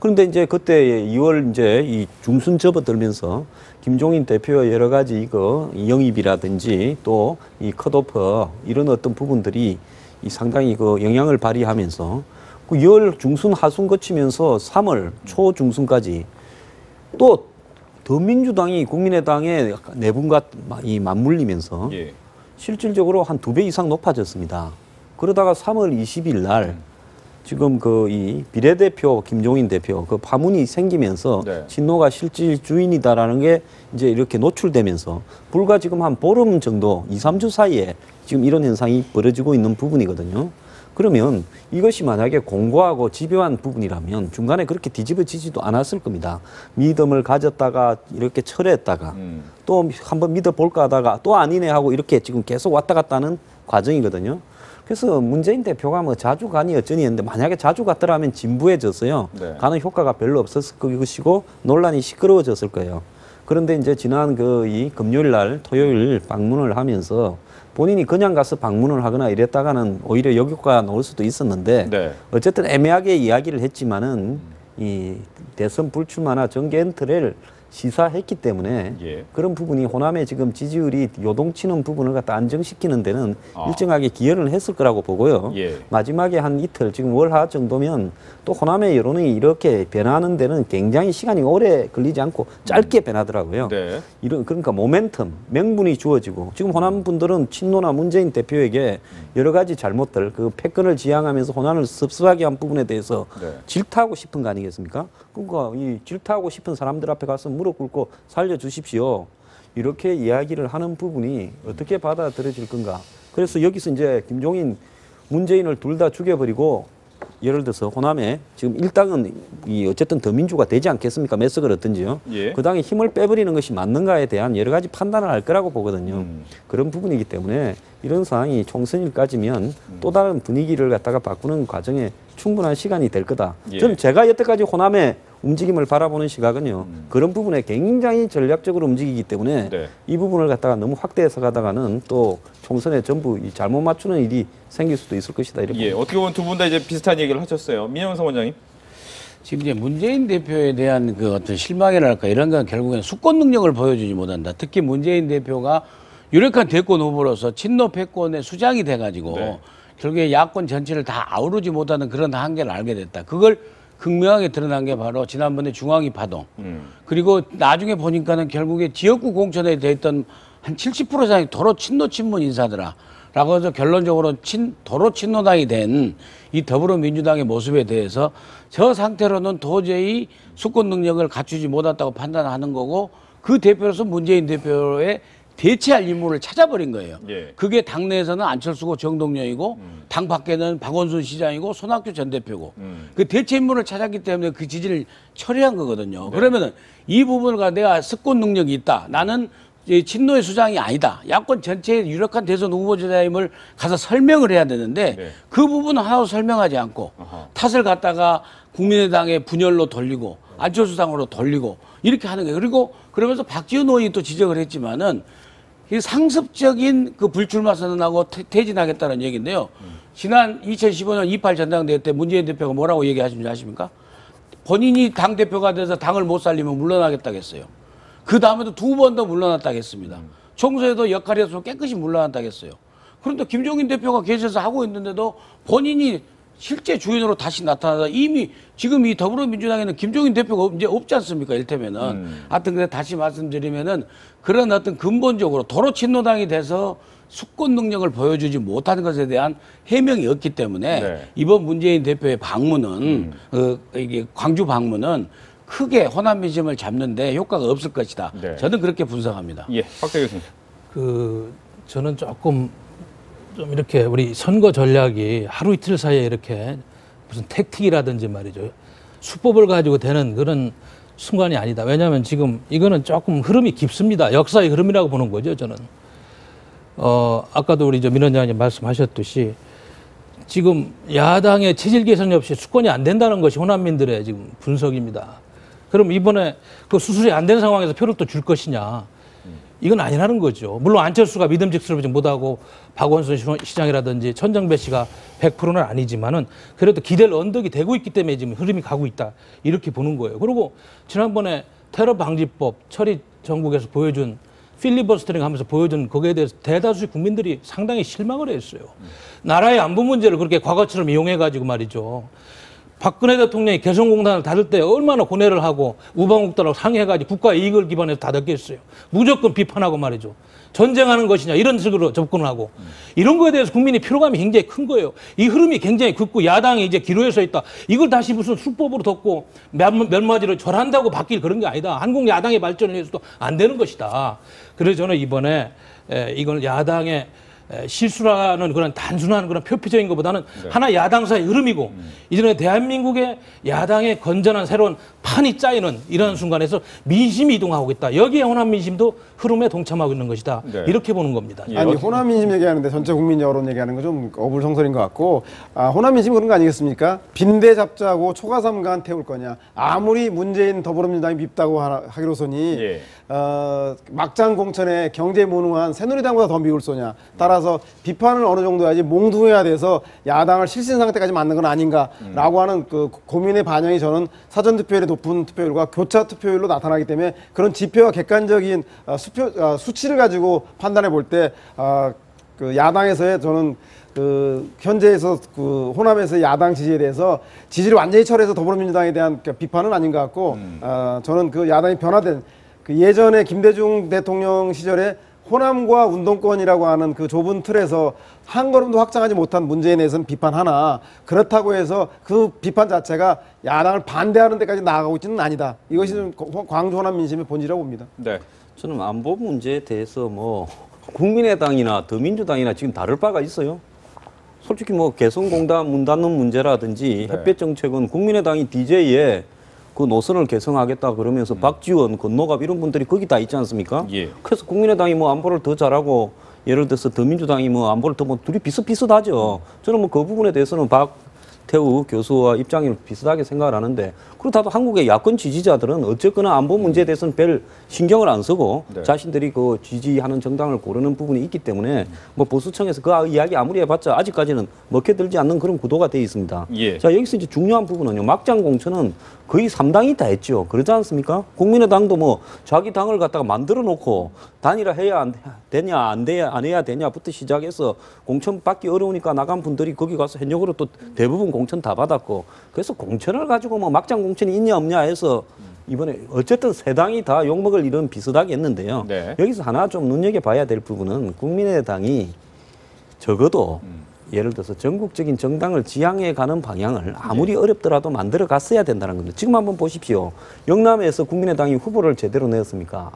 그런데 이제 그때 2월 이제 이 중순 접어들면서 김종인 대표의 여러 가지 이거 영입이라든지 또 이 컷오프 이런 어떤 부분들이 이 상당히 그 영향을 발휘하면서 그 2월 중순 하순 거치면서 3월 초 중순까지 또 더민주당이 국민의당의 내분과 이 맞물리면서 예. 실질적으로 한 2배 이상 높아졌습니다. 그러다가 3월 20일 날 지금 그 이 비례대표 김종인 대표 그 파문이 생기면서 네. 친노가 실질 주인이다라는 게 이제 이렇게 노출되면서 불과 지금 한 보름 정도 2, 3주 사이에 지금 이런 현상이 벌어지고 있는 부분이거든요. 그러면 이것이 만약에 공고하고 집요한 부분이라면 중간에 그렇게 뒤집어지지도 않았을 겁니다. 믿음을 가졌다가 이렇게 철회했다가 또 한번 믿어볼까 하다가 또 아니네 하고 이렇게 지금 계속 왔다 갔다 하는 과정이거든요. 그래서 문재인 대표가 뭐 자주 가니 어쩌니 했는데 만약에 자주 갔더라면 진부해졌어요. 네. 가는 효과가 별로 없었을 것이고 논란이 시끄러워졌을 거예요. 그런데 이제 지난 그 이 금요일 날 토요일 방문을 하면서 본인이 그냥 가서 방문을 하거나 이랬다가는 오히려 역효과가 나올 수도 있었는데 네. 어쨌든 애매하게 이야기를 했지만은 이 대선 불출마나 정계 엔트를 시사했기 때문에 예. 그런 부분이 호남의 지금 지지율이 요동치는 부분을 갖다 안정시키는 데는 일정하게 기여를 했을 거라고 보고요. 예. 마지막에 한 이틀 지금 월하 정도면 또 호남의 여론이 이렇게 변하는 데는 굉장히 시간이 오래 걸리지 않고 짧게 변하더라고요. 네. 그러니까 모멘텀, 명분이 주어지고 지금 호남 분들은 친노나 문재인 대표에게 여러 가지 잘못들 그 패권을 지향하면서 호남을 섭섭하게 한 부분에 대해서 네. 질타하고 싶은 거 아니겠습니까? 그러니까 이 질타하고 싶은 사람들 앞에 가서 무릎 꿇고 살려주십시오. 이렇게 이야기를 하는 부분이 어떻게 받아들여질 건가. 그래서 여기서 이제 김종인, 문재인을 둘 다 죽여버리고 예를 들어서 호남에 지금 일당은 이 어쨌든 더민주가 되지 않겠습니까? 매석을 얻든지요. 예. 그 당에 힘을 빼버리는 것이 맞는가에 대한 여러 가지 판단을 할 거라고 보거든요. 그런 부분이기 때문에 이런 상황이 총선일까지면 또 다른 분위기를 갖다가 바꾸는 과정에 충분한 시간이 될 거다. 예. 저는 제가 여태까지 호남의 움직임을 바라보는 시각은요. 그런 부분에 굉장히 전략적으로 움직이기 때문에 네. 이 부분을 갖다가 너무 확대해서 가다가는 또 총선에 전부 이 잘못 맞추는 일이 생길 수도 있을 것이다. 이렇게 예. 어떻게 보면 두 분 다 이제 비슷한 얘기를 하셨어요. 민영선 원장님. 지금 이제 문재인 대표에 대한 그 어떤 실망이랄까 이런 건 결국에는 수권 능력을 보여주지 못한다. 특히 문재인 대표가 유력한 대권 후보로서 친노 패권의 수장이 돼가지고 네. 결국에 야권 전체를 다 아우르지 못하는 그런 한계를 알게 됐다. 그걸 극명하게 드러난 게 바로 지난번에 중앙위 파동. 그리고 나중에 보니까는 결국에 지역구 공천에 돼 있던 한 70% 이상이 도로 친노 친문 인사더라. 라고 해서 결론적으로 도로 친노당이 된 이 더불어민주당의 모습에 대해서 저 상태로는 도저히 수권 능력을 갖추지 못했다고 판단하는 거고 그 대표로서 문재인 대표의 대체할 인물을 찾아버린 거예요. 예. 그게 당내에서는 안철수고 정동영이고 당 밖에는 박원순 시장이고 손학규 전 대표고 그 대체 인물을 찾았기 때문에 그 지지를 처리한 거거든요. 그러면은 이 부분을 가 내가 스권 능력이 있다. 나는 친노의 수장이 아니다. 야권 전체의 유력한 대선 후보자임을 가서 설명을 해야 되는데 네. 그 부분은 하나도 설명하지 않고 탓을 갖다가 국민의당의 분열로 돌리고 안철수 당으로 돌리고 이렇게 하는 거예요. 그리고 그러면서 박지원 의원이 또 지적을 했지만은 이 상습적인 그 불출마 선언하고 퇴진하겠다는 얘기인데요. 지난 2015년 28 전당대회 때 문재인 대표가 뭐라고 얘기하시는지 아십니까? 본인이 당대표가 돼서 당을 못 살리면 물러나겠다고 했어요. 그 다음에도 2번 더 물러났다고 했습니다. 총선에도 역할이 없으면 깨끗이 물러났다고 했어요. 그런데 김종인 대표가 계셔서 하고 있는데도 본인이 실제 주인으로 다시 나타나다 이미 지금 이 더불어민주당에는 김종인 대표가 이제 없지 않습니까? 이를테면은. 하여튼 그래 다시 말씀드리면은 그런 어떤 근본적으로 도로 친노당이 돼서 수권 능력을 보여주지 못하는 것에 대한 해명이 없기 때문에 네. 이번 문재인 대표의 방문은 이게 광주 방문은 크게 호남 민심을 잡는데 효과가 없을 것이다. 네. 저는 그렇게 분석합니다. 예. 박대 교수님. 저는 조금 좀 이렇게 우리 선거 전략이 하루 이틀 사이에 이렇게 무슨 택틱이라든지 말이죠. 수법을 가지고 되는 그런 순간이 아니다. 왜냐하면 지금 이거는 조금 흐름이 깊습니다. 역사의 흐름이라고 보는 거죠, 저는. 아까도 우리 민 원장님 말씀하셨듯이 지금 야당의 체질 개선이 없이 수권이 안 된다는 것이 호남민들의 지금 분석입니다. 그럼 이번에 그 수술이 안 된 상황에서 표를 또 줄 것이냐. 이건 아니라는 거죠. 물론 안철수가 믿음직스럽지 못하고 박원순 시장이라든지 천정배 씨가 100%는 아니지만은 그래도 기댈 언덕이 되고 있기 때문에 지금 흐름이 가고 있다. 이렇게 보는 거예요. 그리고 지난번에 테러 방지법 처리 전국에서 보여준 필리버스터링 하면서 보여준 거기에 대해서 대다수 국민들이 상당히 실망을 했어요. 나라의 안보 문제를 그렇게 과거처럼 이용해가지고 말이죠. 박근혜 대통령이 개성공단을 닫을 때 얼마나 고뇌를 하고 우방국들하고 상의해가지고 국가 이익을 기반해서 닫았겠어요. 무조건 비판하고 말이죠. 전쟁하는 것이냐 이런 식으로 접근을 하고 이런 거에 대해서 국민의 피로감이 굉장히 큰 거예요. 이 흐름이 굉장히 굵고 야당이 이제 기로에 서 있다. 이걸 다시 무슨 수법으로 덮고 몇 마디로 절한다고 바뀔 그런 게 아니다. 한국 야당의 발전을 위해서도 안 되는 것이다. 그래서 저는 이번에 이건 야당의 실수라는 그런 단순한 그런 표피적인 것보다는 하나 야당사의 흐름이고 이전에 대한민국의 야당의 건전한 새로운 판이 짜이는 이런 순간에서 민심이 이동하고 있다. 여기에 호남 민심도 흐름에 동참하고 있는 것이다. 네. 이렇게 보는 겁니다. 아니 호남 민심 얘기하는데 전체 국민 여론 얘기하는 거 좀 어불성설인 것 같고 호남 민심 그런 거 아니겠습니까? 빈대 잡자고 초가삼간 태울 거냐. 아무리 문재인 더불어민주당이 밉다고 하기로서니 예. 막장 공천에 경제 무능한 새누리당보다 더 미울 소냐. 따라서 비판을 어느 정도 해야지 몽둥해야 돼서 야당을 실신 상태까지 만든 건 아닌가라고 하는 그 고민의 반영이 저는 사전 투표율의 높은 투표율과 교차 투표율로 나타나기 때문에 그런 지표와 객관적인 수치를 가지고 판단해 볼 때 그 야당에서의 저는 그 현재에서 그 호남에서의 야당 지지에 대해서 지지를 완전히 철회해서 더불어민주당에 대한 비판은 아닌 것 같고 저는 그 야당이 변화된 그 예전에 김대중 대통령 시절에 호남과 운동권이라고 하는 그 좁은 틀에서 한 걸음도 확장하지 못한 문재인에 대해서는 비판하나 그렇다고 해서 그 비판 자체가 야당을 반대하는 데까지 나아가고 있지는 아니다. 이것이 좀 광주 호남 민심의 본질이라고 봅니다. 네. 저는 안보 문제에 대해서 뭐 국민의당이나 더민주당이나 지금 다를 바가 있어요. 솔직히 뭐 개성공단 문 닫는 문제라든지 햇볕 정책은 국민의당이 DJ에 그 노선을 개성하겠다 그러면서 박지원, 건노갑 이런 분들이 거기 다 있지 않습니까? 예. 그래서 국민의당이 뭐 안보를 더 잘하고 예를 들어서 더민주당이 뭐 안보를 더 뭐 둘이 비슷비슷하죠. 저는 뭐 그 부분에 대해서는 박태우 교수와 입장이 비슷하게 생각을 하는데 그렇다도 한국의 야권 지지자들은 어쨌거나 안보 문제에 대해서는 별 신경을 안 쓰고 네. 자신들이 그 지지하는 정당을 고르는 부분이 있기 때문에 뭐 보수청에서 그 이야기 아무리 해봤자 아직까지는 먹혀들지 않는 그런 구도가 되어 있습니다. 예. 자, 여기서 이제 중요한 부분은요. 막장 공천은 거의 3당이 다 했죠. 그러지 않습니까? 국민의당도 뭐 자기 당을 갖다가 만들어 놓고 단일화 해야 되냐 안 해야 되냐부터 시작해서 공천 받기 어려우니까 나간 분들이 거기 가서 현역으로 또 대부분 공천 다 받았고 그래서 공천을 가지고 뭐 막장 공천이 있냐 없냐 해서 이번에 어쨌든 세 당이 다 욕먹을 일은 비슷하게 했는데요. 네. 여기서 하나 좀 눈여겨봐야 될 부분은 국민의당이 적어도 예를 들어서 전국적인 정당을 지향해 가는 방향을 아무리 어렵더라도 만들어 갔어야 된다는 겁니다. 지금 한번 보십시오. 영남에서 국민의당이 후보를 제대로 냈습니까?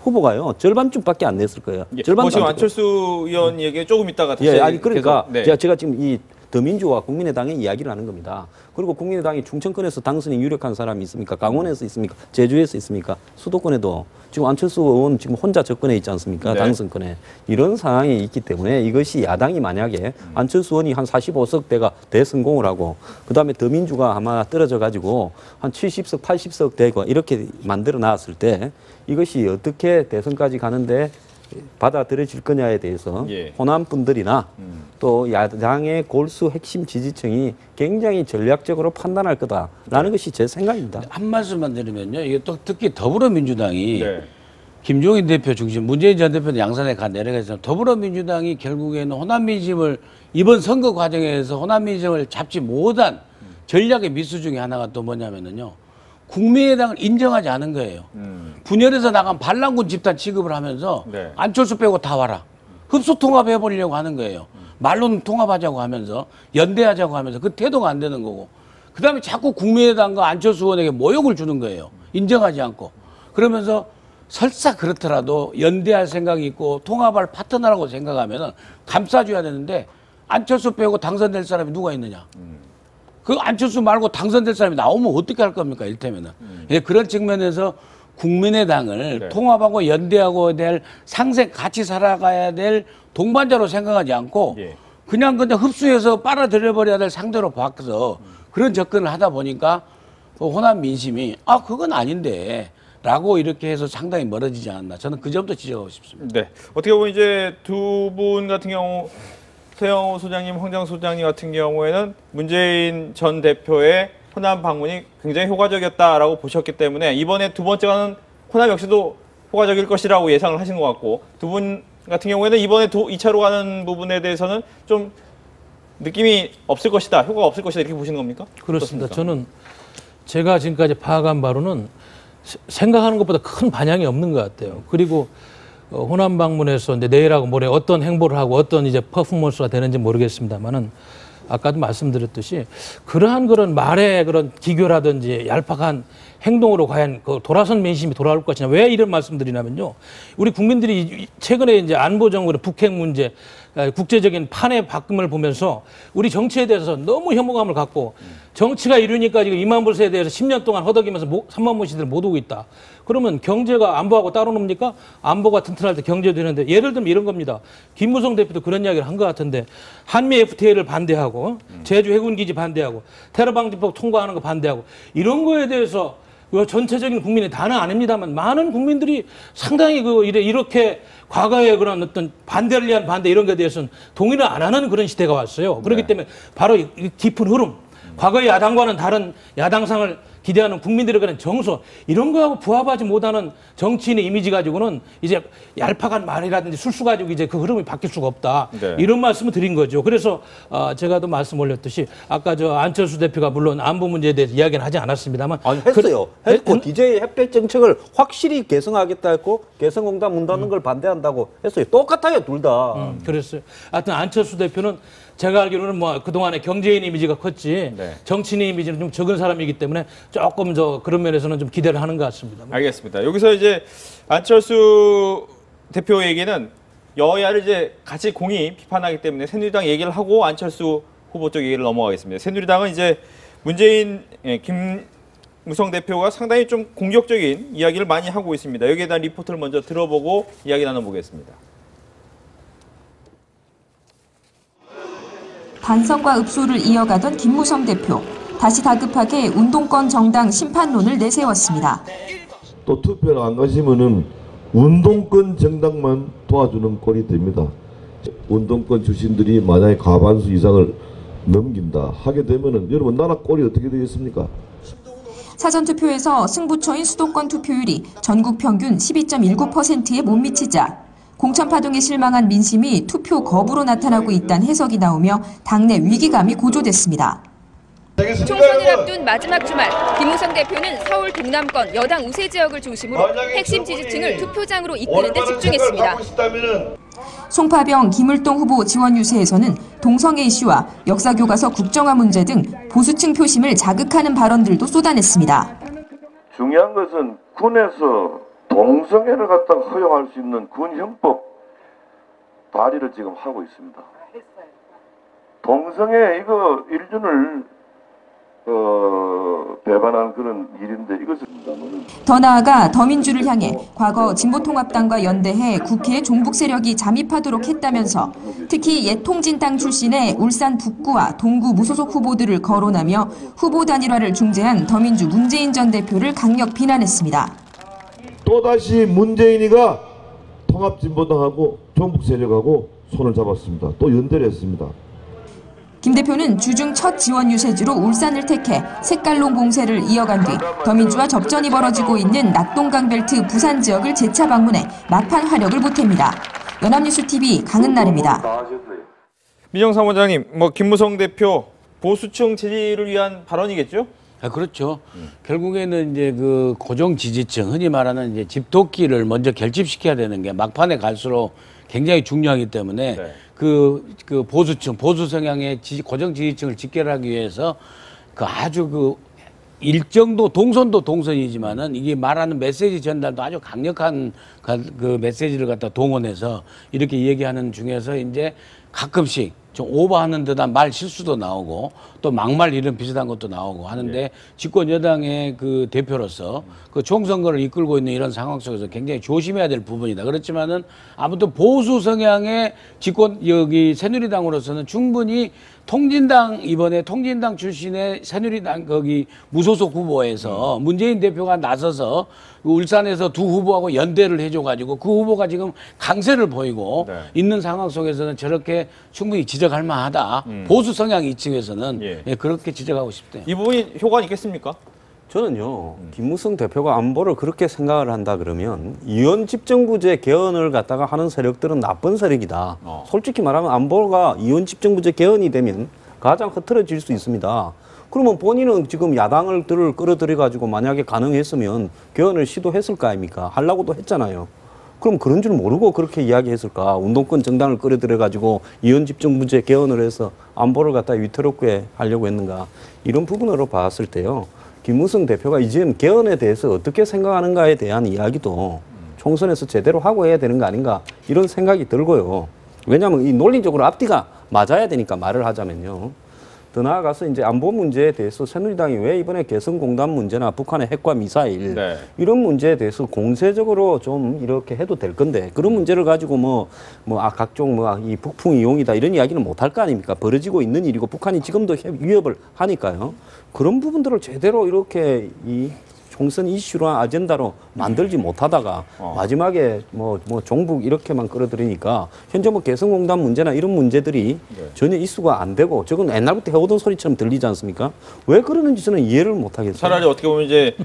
후보가요 절반쯤밖에 안 냈을 거예요. 예. 절반도 지금 안 안철수 의원 얘기 조금 있다가 다시 예, 아니 그러니까 계속, 네. 제가 지금 이 더민주와 국민의당의 이야기를 하는 겁니다. 그리고 국민의당이 충청권에서 당선이 유력한 사람이 있습니까? 강원에서 있습니까? 제주에서 있습니까? 수도권에도 지금 안철수 의원 지금 혼자 접근해 있지 않습니까? 네. 당선권에. 이런 상황이 있기 때문에 이것이 야당이 만약에 안철수 의원이 한 45석대가 대성공을 하고 그다음에 더민주가 아마 떨어져 가지고 한 70석, 80석 되고 이렇게 만들어 놨을 때 이것이 어떻게 대선까지 가는데 받아들여질 거냐에 대해서 예. 호남 분들이나 또 야당의 골수 핵심 지지층이 굉장히 전략적으로 판단할 거다라는 것이 제 생각입니다. 한 말씀만 드리면요. 이게 또 특히 더불어민주당이 네. 김종인 대표 중심, 문재인 전 대표는 양산에 내려가서 더불어민주당이 결국에는 호남 민심을 이번 선거 과정에서 호남 민심을 잡지 못한 전략의 미수 중에 하나가 또 뭐냐면은요. 국민의당을 인정하지 않은 거예요. 분열해서 나간 반란군 집단 취급을 하면서 네. 안철수 빼고 다 와라. 흡수 통합해보려고 하는 거예요. 말로는 통합하자고 하면서 연대하자고 하면서 그 태도가 안 되는 거고. 그다음에 자꾸 국민의당과 안철수 의원에게 모욕을 주는 거예요. 인정하지 않고. 그러면서 설사 그렇더라도 연대할 생각이 있고 통합할 파트너라고 생각하면 감싸줘야 되는데 안철수 빼고 당선될 사람이 누가 있느냐. 그 안철수 말고 당선될 사람이 나오면 어떻게 할 겁니까? 이를테면은. 예, 그런 측면에서 국민의당을 네. 통합하고 연대하고 될 상생 같이 살아가야 될 동반자로 생각하지 않고 예. 그냥 흡수해서 빨아들여버려야 될 상대로 바꿔서 그런 접근을 하다 보니까 호남 민심이 그건 아닌데 라고 이렇게 해서 상당히 멀어지지 않았나. 저는 그 점도 지적하고 싶습니다. 네. 어떻게 보면 이제 두 분 같은 경우 서영호 소장님, 황장 소장님 같은 경우에는 문재인 전 대표의 호남 방문이 굉장히 효과적이었다라고 보셨기 때문에 이번에 두 번째 가는 호남 역시도 효과적일 것이라고 예상을 하신 것 같고 두 분 같은 경우에는 이번에 2차로 가는 부분에 대해서는 좀 느낌이 없을 것이다, 효과가 없을 것이다 이렇게 보시는 겁니까? 그렇습니다. 어떻습니까? 저는 제가 지금까지 파악한 바로는 생각하는 것보다 큰 반향이 없는 것 같아요. 그리고 호남 방문해서 이제 내일하고 모레 어떤 행보를 하고 어떤 이제 퍼포먼스가 되는지 모르겠습니다만은 아까도 말씀드렸듯이 그런 말의 그런 기교라든지 얄팍한 행동으로 과연 그 돌아선 민심이 돌아올 것이냐. 왜 이런 말씀드리냐면요. 우리 국민들이 최근에 이제 안보 정국의 북핵 문제, 국제적인 판의 바꿈을 보면서 우리 정치에 대해서 너무 혐오감을 갖고 정치가 이루니까 지금 2만 불세에 대해서 10년 동안 허덕이면서 3만 불시들 못 오고 있다. 그러면 경제가 안보하고 따로 놉니까? 안보가 튼튼할 때 경제도 되는데 예를 들면 이런 겁니다. 김무성 대표도 그런 이야기를 한 것 같은데 한미 FTA를 반대하고 제주 해군기지 반대하고 테러방지법 통과하는 거 반대하고 이런 거에 대해서 전체적인 국민의 다는 아닙니다만 많은 국민들이 상당히 이렇게 과거의 그런 어떤 반대를 위한 반대 이런 것에 대해서는 동의를 안 하는 그런 시대가 왔어요. 그렇기 때문에 바로 이 깊은 흐름, 과거의 야당과는 다른 야당상을 기대하는 국민들의 그런 정서 이런 거하고 부합하지 못하는 정치인의 이미지 가지고는 이제 얄팍한 말이라든지 술수 가지고 이제 그 흐름이 바뀔 수가 없다. 네. 이런 말씀을 드린 거죠. 그래서 제가 또 말씀 올렸듯이 아까 저 안철수 대표가 물론 안보 문제에 대해서 이야기는 하지 않았습니다만 아니 했어요. 했고 DJ 햇볕 정책을 확실히 개성하겠다 했고 개성공단 문 닫는 걸 반대한다고 했어요. 똑같아요, 둘 다. 그랬어요. 하여튼 안철수 대표는 제가 알기로는 뭐 그동안에 경제인 이미지가 컸지 네. 정치인 이미지는 좀 적은 사람이기 때문에 조금 그런 면에서는 좀 기대를 하는 것 같습니다. 알겠습니다. 여기서 이제 안철수 대표에게는 여야를 이제 같이 공히 비판하기 때문에 새누리당 얘기를 하고 안철수 후보 쪽 얘기를 넘어가겠습니다. 새누리당은 이제 문재인, 김무성 대표가 상당히 좀 공격적인 이야기를 많이 하고 있습니다. 여기에 대한 리포트를 먼저 들어보고 이야기 나눠보겠습니다. 반성과 읍소를 이어가던 김무성 대표. 다시 다급하게 운동권 정당 심판론을 내세웠습니다. 또 투표를 안 가시면은 운동권 정당만 도와주는 꼴이 됩니다. 운동권 출신들이 만약에 과반수 이상을 넘긴다 하게 되면은 여러분 나라 꼴이 어떻게 되겠습니까? 사전투표에서 승부처인 수도권 투표율이 전국 평균 12.19%에 못 미치자 공천파동에 실망한 민심이 투표 거부로 나타나고 있다는 해석이 나오며 당내 위기감이 고조됐습니다. 총선을 앞둔 마지막 주말, 김무성 대표는 서울 동남권 여당 우세 지역을 중심으로 핵심 지지층을 투표장으로 이끄는 데 집중했습니다. 송파병 김을동 후보 지원 유세에서는 동성애 이슈와 역사교과서 국정화 문제 등 보수층 표심을 자극하는 발언들도 쏟아냈습니다. 중요한 것은 군에서 동성애를 갖다 허용할 수 있는 군형법 발의를 지금 하고 있습니다. 동성애 이거 인륜을 배반한 그런 일인데 이것은 더 나아가 더민주를 향해 과거 진보통합당과 연대해 국회에 종북 세력이 잠입하도록 했다면서 특히 옛 통진당 출신의 울산 북구와 동구 무소속 후보들을 거론하며 후보 단일화를 중재한 더민주 문재인 전 대표를 강력 비난했습니다. 또다시 문재인이가 통합진보당하고 종북 세력하고 손을 잡았습니다. 또 연대를 했습니다. 김 대표는 주중 첫 지원 유세지로 울산을 택해 색깔론 공세를 이어간 뒤 더민주와 접전이 벌어지고 있는 낙동강벨트 부산 지역을 재차 방문해 막판 화력을 보탭니다. 연합뉴스TV 강은날입니다. 민정 사무장님, 김무성 대표 보수층 지지를 위한 발언이겠죠? 그렇죠. 결국에는 이제 그 고정 지지층, 흔히 말하는 이제 집토끼를 먼저 결집시켜야 되는 게 막판에 갈수록 굉장히 중요하기 때문에 네. 그 보수층, 보수 성향의 고정 지지층을 직결하기 위해서 아주 일정도 동선도 동선이지만은 이게 말하는 메시지 전달도 아주 강력한 그 메시지를 갖다 동원해서 이렇게 얘기하는 중에서 이제 가끔씩 좀 오버하는 듯한 말 실수도 나오고 또 막말 이런 비슷한 것도 나오고 하는데 집권 여당의 그 대표로서 그 총선거를 이끌고 있는 이런 상황 속에서 굉장히 조심해야 될 부분이다. 그렇지만은 아무튼 보수 성향의 집권 여기 새누리당으로서는 충분히 이번에 통진당 출신의 새누리당 거기 무소속 후보에서 문재인 대표가 나서서 그 울산에서 두 후보하고 연대를 해줘가지고 그 후보가 지금 강세를 보이고 네. 있는 상황 속에서는 저렇게 충분히 지적할 만하다. 보수 성향 이층에서는 예. 그렇게 지적하고 싶대요. 이 부분이 효과는 있겠습니까? 저는요, 김무성 대표가 안보를 그렇게 생각을 한다 그러면 이원 집정부제 개헌을 갖다가 하는 세력들은 나쁜 세력이다. 솔직히 말하면 안보가 이원 집정부제 개헌이 되면 가장 흐트러질 수 있습니다. 그러면 본인은 지금 야당을 끌어들여가지고 만약에 가능했으면 개헌을 시도했을 거 아닙니까? 하려고도 했잖아요. 그럼 그런 줄 모르고 그렇게 이야기했을까? 운동권 정당을 끌어들여가지고 이원 집정부제 개헌을 해서 안보를 갖다 위태롭게 하려고 했는가? 이런 부분으로 봤을 때요. 김무성 대표가 이제 개헌에 대해서 어떻게 생각하는가에 대한 이야기도 총선에서 제대로 하고 해야 되는 거 아닌가 이런 생각이 들고요. 왜냐하면 이 논리적으로 앞뒤가 맞아야 되니까 말을 하자면요. 더 나아가서 이제 안보 문제에 대해서 새누리당이 왜 이번에 개성공단 문제나 북한의 핵과 미사일 네. 이런 문제에 대해서 공세적으로 좀 이렇게 해도 될 건데 그런 문제를 가지고 각종 이 북풍 이용이다 이런 이야기는 못 할 거 아닙니까? 벌어지고 있는 일이고 북한이 지금도 위협을 하니까요. 그런 부분들을 제대로 이렇게 이 총선 이슈나 아젠다로 만들지 못하다가 마지막에 종북 이렇게만 끌어들이니까 현재 개성공단 문제나 이런 문제들이 전혀 이슈가 안 되고 저건 옛날부터 해오던 소리처럼 들리지 않습니까? 왜 그러는지 저는 이해를 못 하겠어요. 차라리 어떻게 보면 이제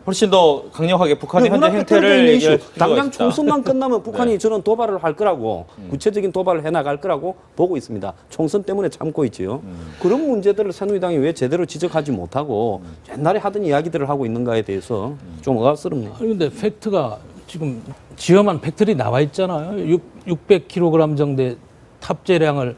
훨씬 더 강력하게 북한의 현재 눈앞에 행태를 떨어져 있는 얘기할 이슈. 필요가 당장 있다. 총선만 끝나면 북한이 네. 저는 도발을 할 거라고 구체적인 도발을 해나갈 거라고 보고 있습니다. 총선 때문에 참고 있지요. 그런 문제들을 새누리당이 왜 제대로 지적하지 못하고 옛날에 하던 이야기들을 하고 있는가에 대해서 좀 의아스럽네요. 아니 근데 팩트가 지금 지엄한 팩트들이 나와 있잖아요. 600kg 정도의 탑재량을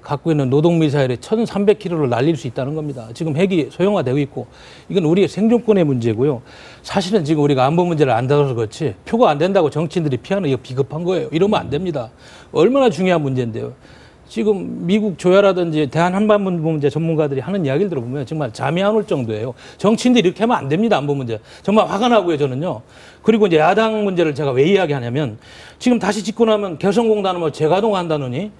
갖고 있는 노동미사일에 1,300km를 날릴 수 있다는 겁니다. 지금 핵이 소형화되고 있고 이건 우리의 생존권의 문제고요. 사실은 지금 우리가 안보 문제를 안 다뤄서 그렇지 표가 안 된다고 정치인들이 피하는 이거 비겁한 거예요. 이러면 안 됩니다. 얼마나 중요한 문제인데요. 지금 미국 조야라든지 대한한반도 문제 전문가들이 하는 이야기를 들어보면 정말 잠이 안 올 정도예요. 정치인들이 이렇게 하면 안 됩니다. 안보 문제. 정말 화가 나고요, 저는요. 그리고 이제 야당 문제를 제가 왜 이야기하냐면 지금 다시 집권하면 개성공단을 재가동한다느니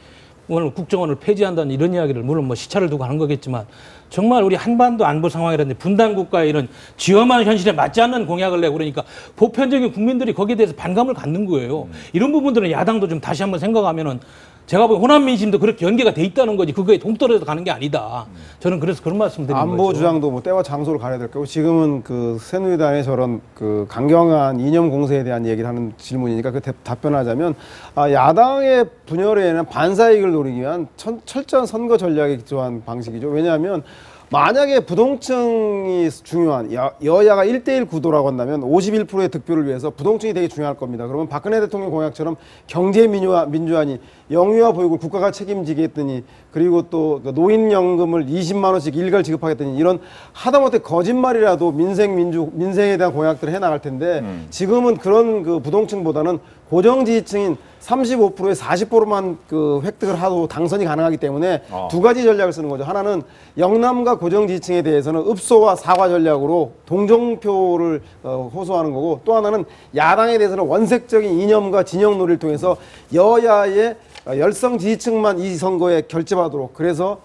오늘 국정원을 폐지한다는 이런 이야기를 물론 시차를 두고 하는 거겠지만 정말 우리 한반도 안보 상황이라든지 분단 국가의 이런 지엄한 현실에 맞지 않는 공약을 내고 그러니까 보편적인 국민들이 거기에 대해서 반감을 갖는 거예요. 이런 부분들은 야당도 좀 다시 한번 생각하면은 제가 보기엔 호남 민심도 그렇게 연계가 돼 있다는 거지 그거에 동떨어져서 가는 게 아니다. 저는 그래서 그런 말씀 드리는 거죠. 안보 주장도 때와 장소를 가려야 될 거고 지금은 그 새누리당의 저런 그 강경한 이념 공세에 대한 얘기를 하는 질문이니까 그 답변하자면 야당의 분열에는 반사이익을 노리기 위한 철저한 선거 전략에 기초한 방식이죠. 왜냐하면 만약에 부동층이 중요한 여야가 1대1 구도라고 한다면 51%의 득표를 위해서 부동층이 되게 중요할 겁니다. 그러면 박근혜 대통령 공약처럼 경제 민주화니 영유아 보육을 국가가 책임지게 했더니 그리고 또 노인연금을 20만 원씩 일괄 지급하겠더니 이런 하다못해 거짓말이라도 민생에 대한 공약들을 해나갈 텐데 지금은 그런 그 부동층보다는 고정지지층인 35%에 40%만 그 획득을 하고 당선이 가능하기 때문에 두 가지 전략을 쓰는 거죠. 하나는 영남과 고정지지층에 대해서는 읍소와 사과 전략으로 동정표를 호소하는 거고 또 하나는 야당에 대해서는 원색적인 이념과 진영 놀이를 통해서 여야의 열성 지지층만 이 선거에 결집하도록 그래서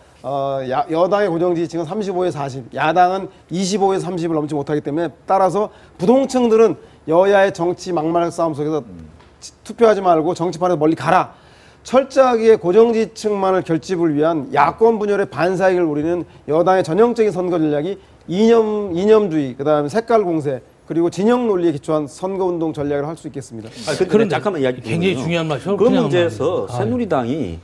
여당의 고정지지층은 35에 40, 야당은 25에서 30을 넘지 못하기 때문에 따라서 부동층들은 여야의 정치 막말 싸움 속에서 투표하지 말고 정치판에서 멀리 가라. 철저하게 고정지층만을 결집을 위한 야권 분열의 반사익을 노리는 여당의 전형적인 선거 전략이 이념주의, 그다음에 색깔 공세, 그리고 진영 논리에 기초한 선거운동 전략을 할 수 있겠습니다. 그런데 잠깐만 이야기 굉장히 중요한 말이죠. 그런 문제에서 새누리당이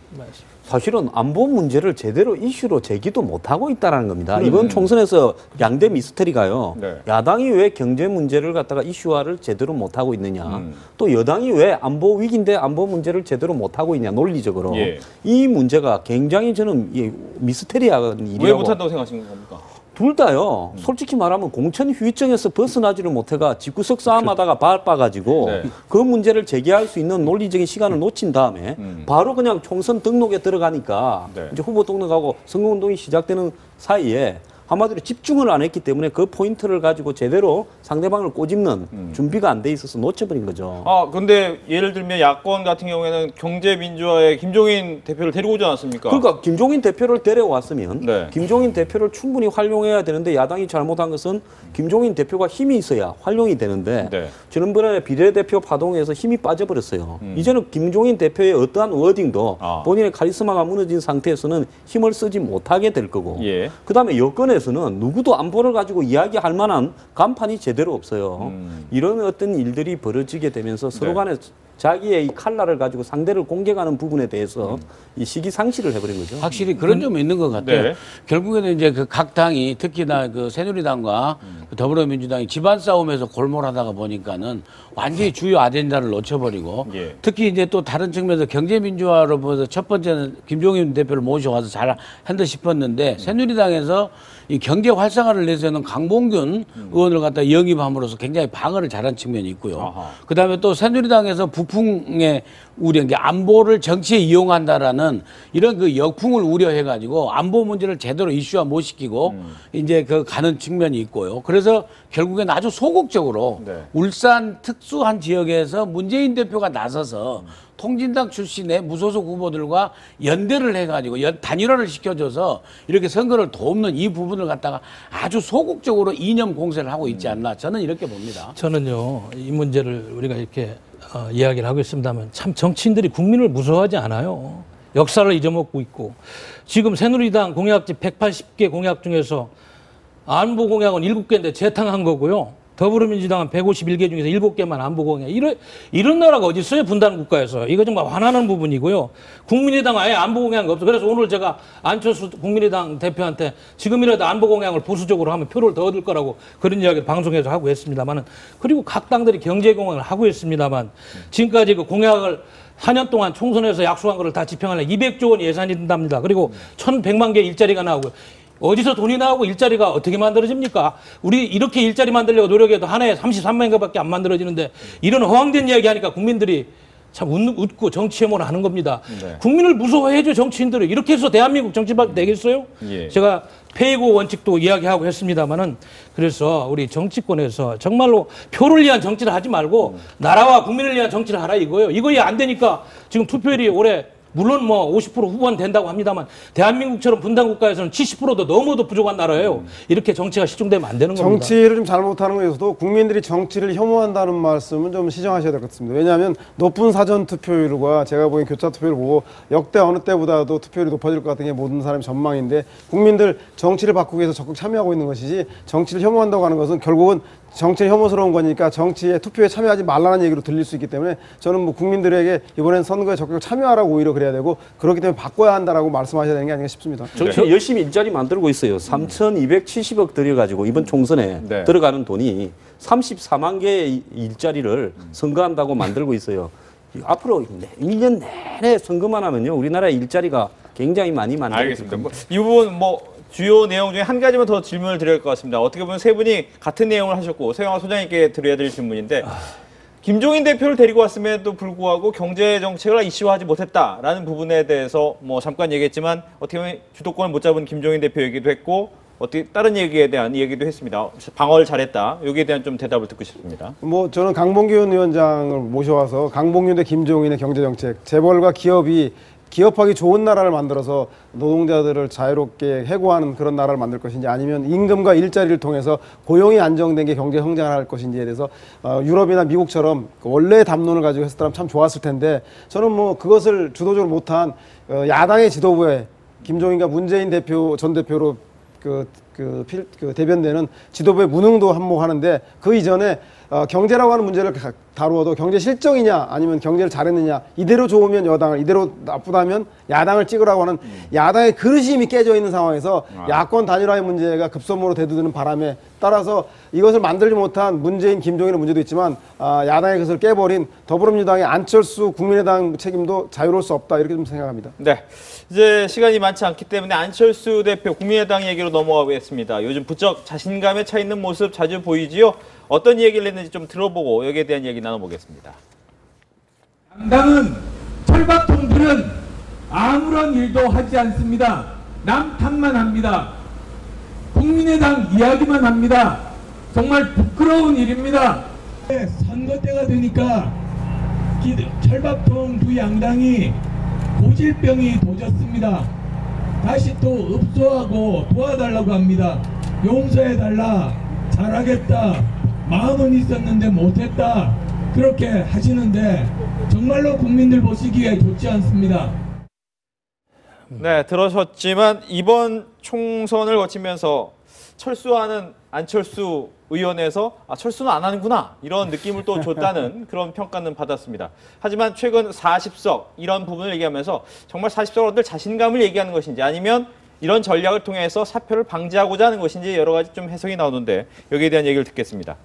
사실은 안보 문제를 제대로 이슈로 제기도 못하고 있다는 겁니다. 이번 총선에서 양대 미스터리가요. 네. 야당이 왜 경제 문제를 갖다가 이슈화를 제대로 못하고 있느냐. 또 여당이 왜 안보 위기인데 안보 문제를 제대로 못하고 있냐 논리적으로. 예. 이 문제가 굉장히 저는 미스터리한 일이라고. 왜 못한다고 생각하시는 겁니까? 둘 다요. 솔직히 말하면 공천 휴의증에서 벗어나지를 못해가 집구석 싸움하다가 바빠가지고 네. 그 문제를 제기할 수 있는 논리적인 시간을 놓친 다음에 바로 그냥 총선 등록에 들어가니까 네. 이제 후보 등록하고 선거운동이 시작되는 사이에 한마디로 집중을 안 했기 때문에 그 포인트를 가지고 제대로 상대방을 꼬집는 준비가 안 돼 있어서 놓쳐버린 거죠. 아, 근데 예를 들면 야권 같은 경우에는 경제민주화에 김종인 대표를 데리고 오지 않았습니까? 그러니까 김종인 대표를 데려왔으면 네. 김종인 대표를 충분히 활용해야 되는데 야당이 잘못한 것은 김종인 대표가 힘이 있어야 활용이 되는데 네. 지난번에 비례대표 파동에서 힘이 빠져버렸어요. 이제는 김종인 대표의 어떠한 워딩도 본인의 카리스마가 무너진 상태에서는 힘을 쓰지 못하게 될 거고 예. 그다음에 여권에서는 누구도 안보를 가지고 이야기할 만한 간판이 제대로 없어요. 이런 어떤 일들이 벌어지게 되면서 서로 간에 자기의 이 칼날을 가지고 상대를 공격하는 부분에 대해서 이 시기상실을 해버린 거죠. 확실히 그런 점이 있는 것 같아요. 네. 결국에는 이제 그 각 당이 특히나 그 새누리당과 그 더불어민주당이 집안 싸움에서 골몰하다가 보니까는 완전히 주요 아젠다를 놓쳐버리고 예. 특히 이제 또 다른 측면에서 경제민주화로 보면서 첫 번째는 김종인 대표를 모셔와서 잘 한다 싶었는데 새누리당에서 이 경제 활성화를 내세우는 강봉균 의원을 갖다 영입함으로써 굉장히 방어를 잘한 측면이 있고요. 그다음에 또 새누리당에서 부풍의 우려, 안보를 정치에 이용한다라는 이런 그 역풍을 우려해가지고 안보 문제를 제대로 이슈화 못 시키고 이제 그 가는 측면이 있고요. 그래서 결국엔 아주 소극적으로 울산 특수한 지역에서 문재인 대표가 나서서 통진당 출신의 무소속 후보들과 연대를 해가지고 단일화를 시켜줘서 이렇게 선거를 돕는 이 부분을 갖다가 아주 소극적으로 이념 공세를 하고 있지 않나 저는 이렇게 봅니다. 저는요 이 문제를 우리가 이렇게 이야기를 하고 있습니다만 참 정치인들이 국민을 무서워하지 않아요. 역사를 잊어먹고 있고 지금 새누리당 공약집 180개 공약 중에서 안보 공약은 7개인데 재탕한 거고요. 더불어민주당은 151개 중에서 7개만 안보 공약. 이런 나라가 어디 있어요? 분단 국가에서. 이거 정말 화나는 부분이고요. 국민의당 아예 안보 공약이 없어. 그래서 오늘 제가 안철수 국민의당 대표한테 지금이라도 안보 공약을 보수적으로 하면 표를 더 얻을 거라고 그런 이야기를 방송에서 하고 했습니다만은 그리고 각 당들이 경제 공약을 하고 있습니다만 지금까지 그 공약을 4년 동안 총선에서 약속한 거를 다 집행하려면 200조 원 예산이 든답니다. 그리고 1,100만 개 일자리가 나오고 어디서 돈이 나오고 일자리가 어떻게 만들어집니까? 우리 이렇게 일자리 만들려고 노력해도 한 해에 33만 개밖에 안 만들어지는데 이런 허황된 이야기 하니까 국민들이 참 웃고 정치 혐오를 하는 겁니다. 국민을 무서워해줘 정치인들을. 이렇게 해서 대한민국 정치밖에 되겠어요? 예. 제가 페이고 원칙도 이야기하고 했습니다만은 그래서 우리 정치권에서 정말로 표를 위한 정치를 하지 말고 나라와 국민을 위한 정치를 하라 이거예요. 이거야 안 되니까 지금 투표율이 올해 물론 뭐 50% 후보는 된다고 합니다만 대한민국처럼 분단 국가에서는 70%도 너무도 부족한 나라예요. 이렇게 정치가 실종되면 안 되는 겁니다. 정치를 좀 잘못하는 거에서도 국민들이 정치를 혐오한다는 말씀은 좀 시정하셔야 될 것 같습니다. 왜냐하면 높은 사전 투표율과 제가 보기엔 교차 투표를 보고 역대 어느 때보다도 투표율이 높아질 것 같은 게 모든 사람의 전망인데 국민들 정치를 바꾸기 위해서 적극 참여하고 있는 것이지 정치를 혐오한다고 하는 것은 결국은 정치에 혐오스러운 거니까 정치에 투표에 참여하지 말라는 얘기로 들릴 수 있기 때문에 저는 뭐 국민들에게 이번엔 선거에 적극 참여하라고 오히려 그래야 되고 그렇기 때문에 바꿔야 한다라고 말씀하셔야 되는 게 아닌가 싶습니다. 정치 열심히 일자리 만들고 있어요. 3,270억 들여가지고 이번 총선에 들어가는 돈이 34만 개의 일자리를 선거한다고 만들고 있어요. 앞으로 1년 내내 선거만 하면요. 우리나라의 일자리가 굉장히 많이 만들어질 겁니다. 알겠습니다. 이 부분 뭐 주요 내용 중에 한 가지만 더 질문을 드릴 것 같습니다. 어떻게 보면 세 분이 같은 내용을 하셨고 서영학 소장님께 드려야 될 질문인데 김종인 대표를 데리고 왔음에도 불구하고 경제 정책을 이슈화하지 못했다라는 부분에 대해서 뭐 잠깐 얘기했지만 어떻게 보면 주도권을 못 잡은 김종인 대표 얘기도 했고 어떻게 다른 얘기에 대한 얘기도 했습니다. 방어를 잘했다. 여기에 대한 좀 대답을 듣고 싶습니다. 뭐 저는 강봉균 위원장을 모셔와서 강봉균 대 김종인의 경제정책, 재벌과 기업이 기업하기 좋은 나라를 만들어서 노동자들을 자유롭게 해고하는 그런 나라를 만들 것인지 아니면 임금과 일자리를 통해서 고용이 안정된 게 경제 성장을 할 것인지에 대해서 유럽이나 미국처럼 원래의 담론을 가지고 했었다면 참 좋았을 텐데 저는 뭐 그것을 주도적으로 못한 야당의 지도부에 김종인과 문재인 대표 전 대표로 대변되는 지도부의 무능도 한몫하는데 그 이전에 경제라고 하는 문제를 다루어도 경제 실정이냐 아니면 경제를 잘했느냐 이대로 좋으면 여당을 이대로 나쁘다면 야당을 찍으라고 하는 야당의 그릇이 이미 깨져 있는 상황에서 야권 단일화의 문제가 급선무로 대두되는 바람에 따라서 이것을 만들지 못한 문재인, 김종인의 문제도 있지만 야당의 그것을 깨버린 더불어민주당의 안철수 국민의당 책임도 자유로울 수 없다 이렇게 좀 생각합니다. 네, 이제 시간이 많지 않기 때문에 안철수 대표 국민의당 얘기로 넘어가겠습니다. 요즘 부쩍 자신감에 차 있는 모습 자주 보이지요. 어떤 얘기를 했는지 좀 들어보고 여기에 대한 얘기 나눠보겠습니다. 당당은 철밥 통주는 아무런 일도 하지 않습니다. 남 탓만 합니다. 국민의당 이야기만 합니다. 정말 부끄러운 일입니다. 선거 때가 되니까 철밥통 두 양당이 고질병이 도졌습니다. 다시 또 읍소하고 도와달라고 합니다. 용서해달라, 잘하겠다, 마음은 있었는데 못했다, 그렇게 하시는데 정말로 국민들 보시기에 좋지 않습니다. 네, 들으셨지만 이번 총선을 거치면서 철수하는 안철수 의원에서 철수는 안 하는구나 이런 느낌을 또 줬다는 그런 평가는 받았습니다. 하지만 최근 40석 이런 부분을 얘기하면서 정말 40석을 얻을 자신감을 얘기하는 것인지 아니면 이런 전략을 통해서 사표를 방지하고자 하는 것인지 여러 가지 좀 해석이 나오는데 여기에 대한 얘기를 듣겠습니다.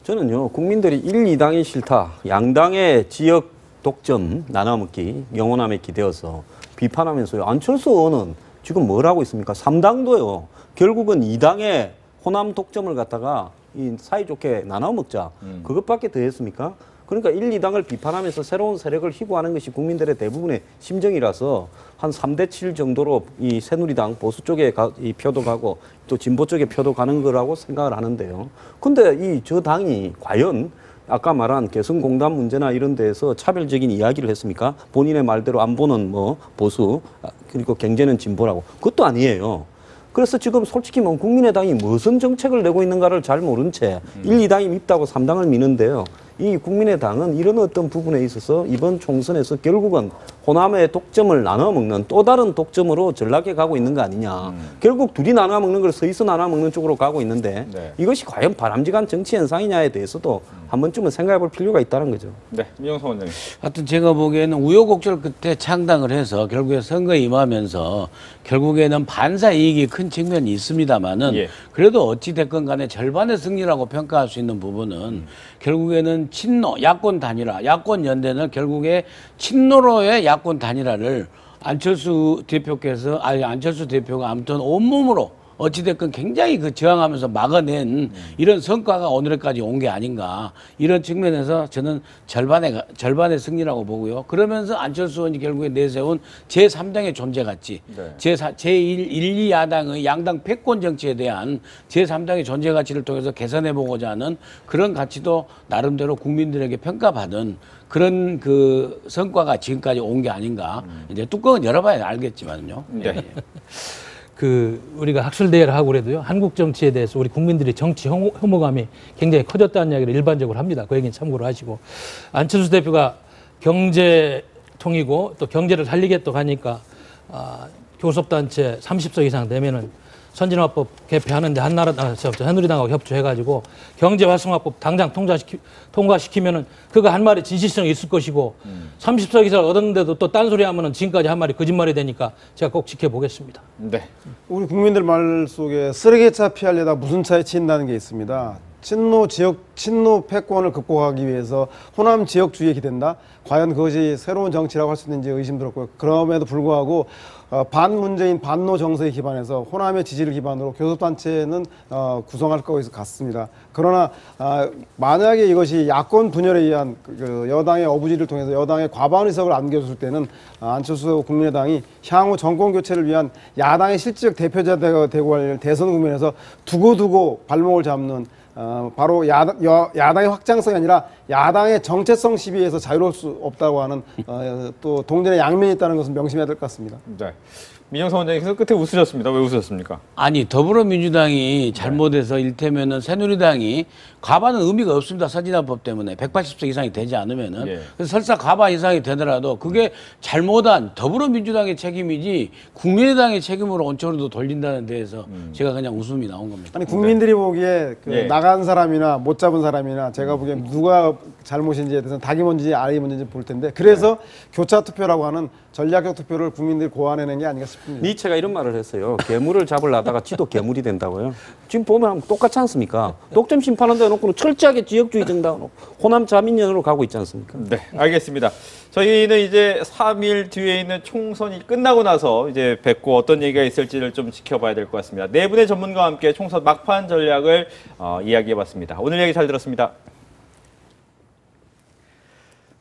저는요, 국민들이 1, 2당이 싫다, 양당의 지역 독점 나눠먹기, 영호남에 기대어서 비판하면서요, 안철수 의원은 지금 뭘 하고 있습니까? 3당도요, 결국은 2당의 호남 독점을 갖다가 이 사이좋게 나눠먹자, 그것밖에 더 했습니까? 그러니까 1, 2당을 비판하면서 새로운 세력을 희구하는 것이 국민들의 대부분의 심정이라서 한 3대7 정도로 이 새누리당 보수 쪽에 이 표도 가고 또 진보 쪽에 표도 가는 거라고 생각을 하는데요. 근데 이 저 당이 과연 아까 말한 개성공단 문제나 이런 데에서 차별적인 이야기를 했습니까? 본인의 말대로 안보는 뭐 보수, 그리고 경제는 진보라고. 그것도 아니에요. 그래서 지금 솔직히 뭐 국민의당이 무슨 정책을 내고 있는가를 잘 모른 채 1, 2당이 밉다고 3당을 미는데요. 이 국민의당은 이런 어떤 부분에 있어서 이번 총선에서 결국은 호남의 독점을 나눠먹는 또 다른 독점으로 전락해 가고 있는 거 아니냐. 결국 둘이 나눠먹는 걸 서있어 나눠먹는 쪽으로 가고 있는데 이것이 과연 바람직한 정치 현상이냐에 대해서도 한 번쯤은 생각해 볼 필요가 있다는 거죠. 네, 민영석 원장님. 하여튼 제가 보기에는 우여곡절 끝에 창당을 해서 결국에 선거에 임하면서 결국에는 반사 이익이 큰 측면이 있습니다만은 그래도 어찌됐건 간에 절반의 승리라고 평가할 수 있는 부분은 결국에는 친노, 야권 단일화, 야권 연대는 결국에 친노로의 야권 단일화를 안철수 대표가 아무튼 온몸으로 어찌됐건 굉장히 저항하면서 막아낸 이런 성과가 오늘까지 온 게 아닌가, 이런 측면에서 저는 절반의 승리라고 보고요. 그러면서 안철수 의원이 결국에 내세운 제3당의 존재 가치, 제1, 2 야당의 양당 패권 정치에 대한 제3당의 존재 가치를 통해서 개선해보고자 하는 그런 가치도 나름대로 국민들에게 평가받은 그런 그 성과가 지금까지 온 게 아닌가. 이제 뚜껑은 열어봐야 알겠지만요. 네. 우리가 학술대회를 하고 그래도요, 한국 정치에 대해서 우리 국민들이 정치 혐오감이 굉장히 커졌다는 이야기를 일반적으로 합니다. 그 얘기는 참고로 하시고, 안철수 대표가 경제통이고 또 경제를 살리겠다고 하니까 교섭단체 30석 이상 되면은 선진화법 개폐하는데 새누리당하고 협조해가지고 경제활성화법 당장 통과시키면은 그거 한 말이 진실성이 있을 것이고 30석 이상을 얻었는데도 또 딴소리 하면은 지금까지 한 말이 거짓말이 되니까 제가 꼭 지켜보겠습니다. 네. 우리 국민들 말 속에 쓰레기차 피하려다 무슨 차에 치인다는 게 있습니다. 친노 패권을 극복하기 위해서 호남 지역주의에 기댄다? 과연 그것이 새로운 정치라고 할 수 있는지 의심스럽고요. 그럼에도 불구하고 반문재인 반노 정서에 기반해서 호남의 지지를 기반으로 교섭단체는 구성할 것 같습니다. 그러나 만약에 이것이 야권 분열에 의한 여당의 어부지를 통해서 여당의 과반 의석을 안겨줄 때는 안철수 국민의당이 향후 정권 교체를 위한 야당의 실질적 대표자가 되고 할 대선 국면에서 두고두고 발목을 잡는 바로 야당의 확장성이 아니라 야당의 정체성 시비에서 자유로울 수 없다고 하는 또 동전의 양면이 있다는 것은 명심해야 될 것 같습니다. 네. 민영석 원장님께서 끝에 웃으셨습니다. 왜 웃으셨습니까? 아니, 더불어민주당이 잘못해서 일테면은 새누리당이 과반은 의미가 없습니다. 선진화법 때문에 180석 이상이 되지 않으면은. 그래서 설사 과반 이상이 되더라도 그게 잘못한 더불어민주당의 책임이지 국민의당의 책임으로 온천으로 돌린다는 데에서 제가 그냥 웃음이 나온 겁니다. 아니, 국민들이 보기에 나간 사람이나 못 잡은 사람이나 제가 보기엔 누가 잘못인지에 대해서는 닭이 뭔지 알이 뭔지 볼 텐데, 그래서 교차 투표라고 하는 전략적 투표를 국민들이 고안해낸 게 아닌가 싶습니다. 니체가 이런 말을 했어요. 괴물을 잡으려다가 지도 괴물이 된다고요. 지금 보면 똑같지 않습니까? 독점 심판한 데 놓고는 철저하게 지역주의 정당으로 호남 자민련으로 가고 있지 않습니까? 네, 알겠습니다. 저희는 이제 3일 뒤에 있는 총선이 끝나고 나서 이제 뵙고 어떤 얘기가 있을지를 좀 지켜봐야 될 것 같습니다. 네 분의 전문가와 함께 총선 막판 전략을 이야기해봤습니다. 오늘 얘기 잘 들었습니다.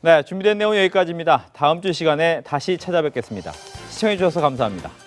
네, 준비된 내용 여기까지입니다. 다음 주 시간에 다시 찾아뵙겠습니다. 시청해주셔서 감사합니다.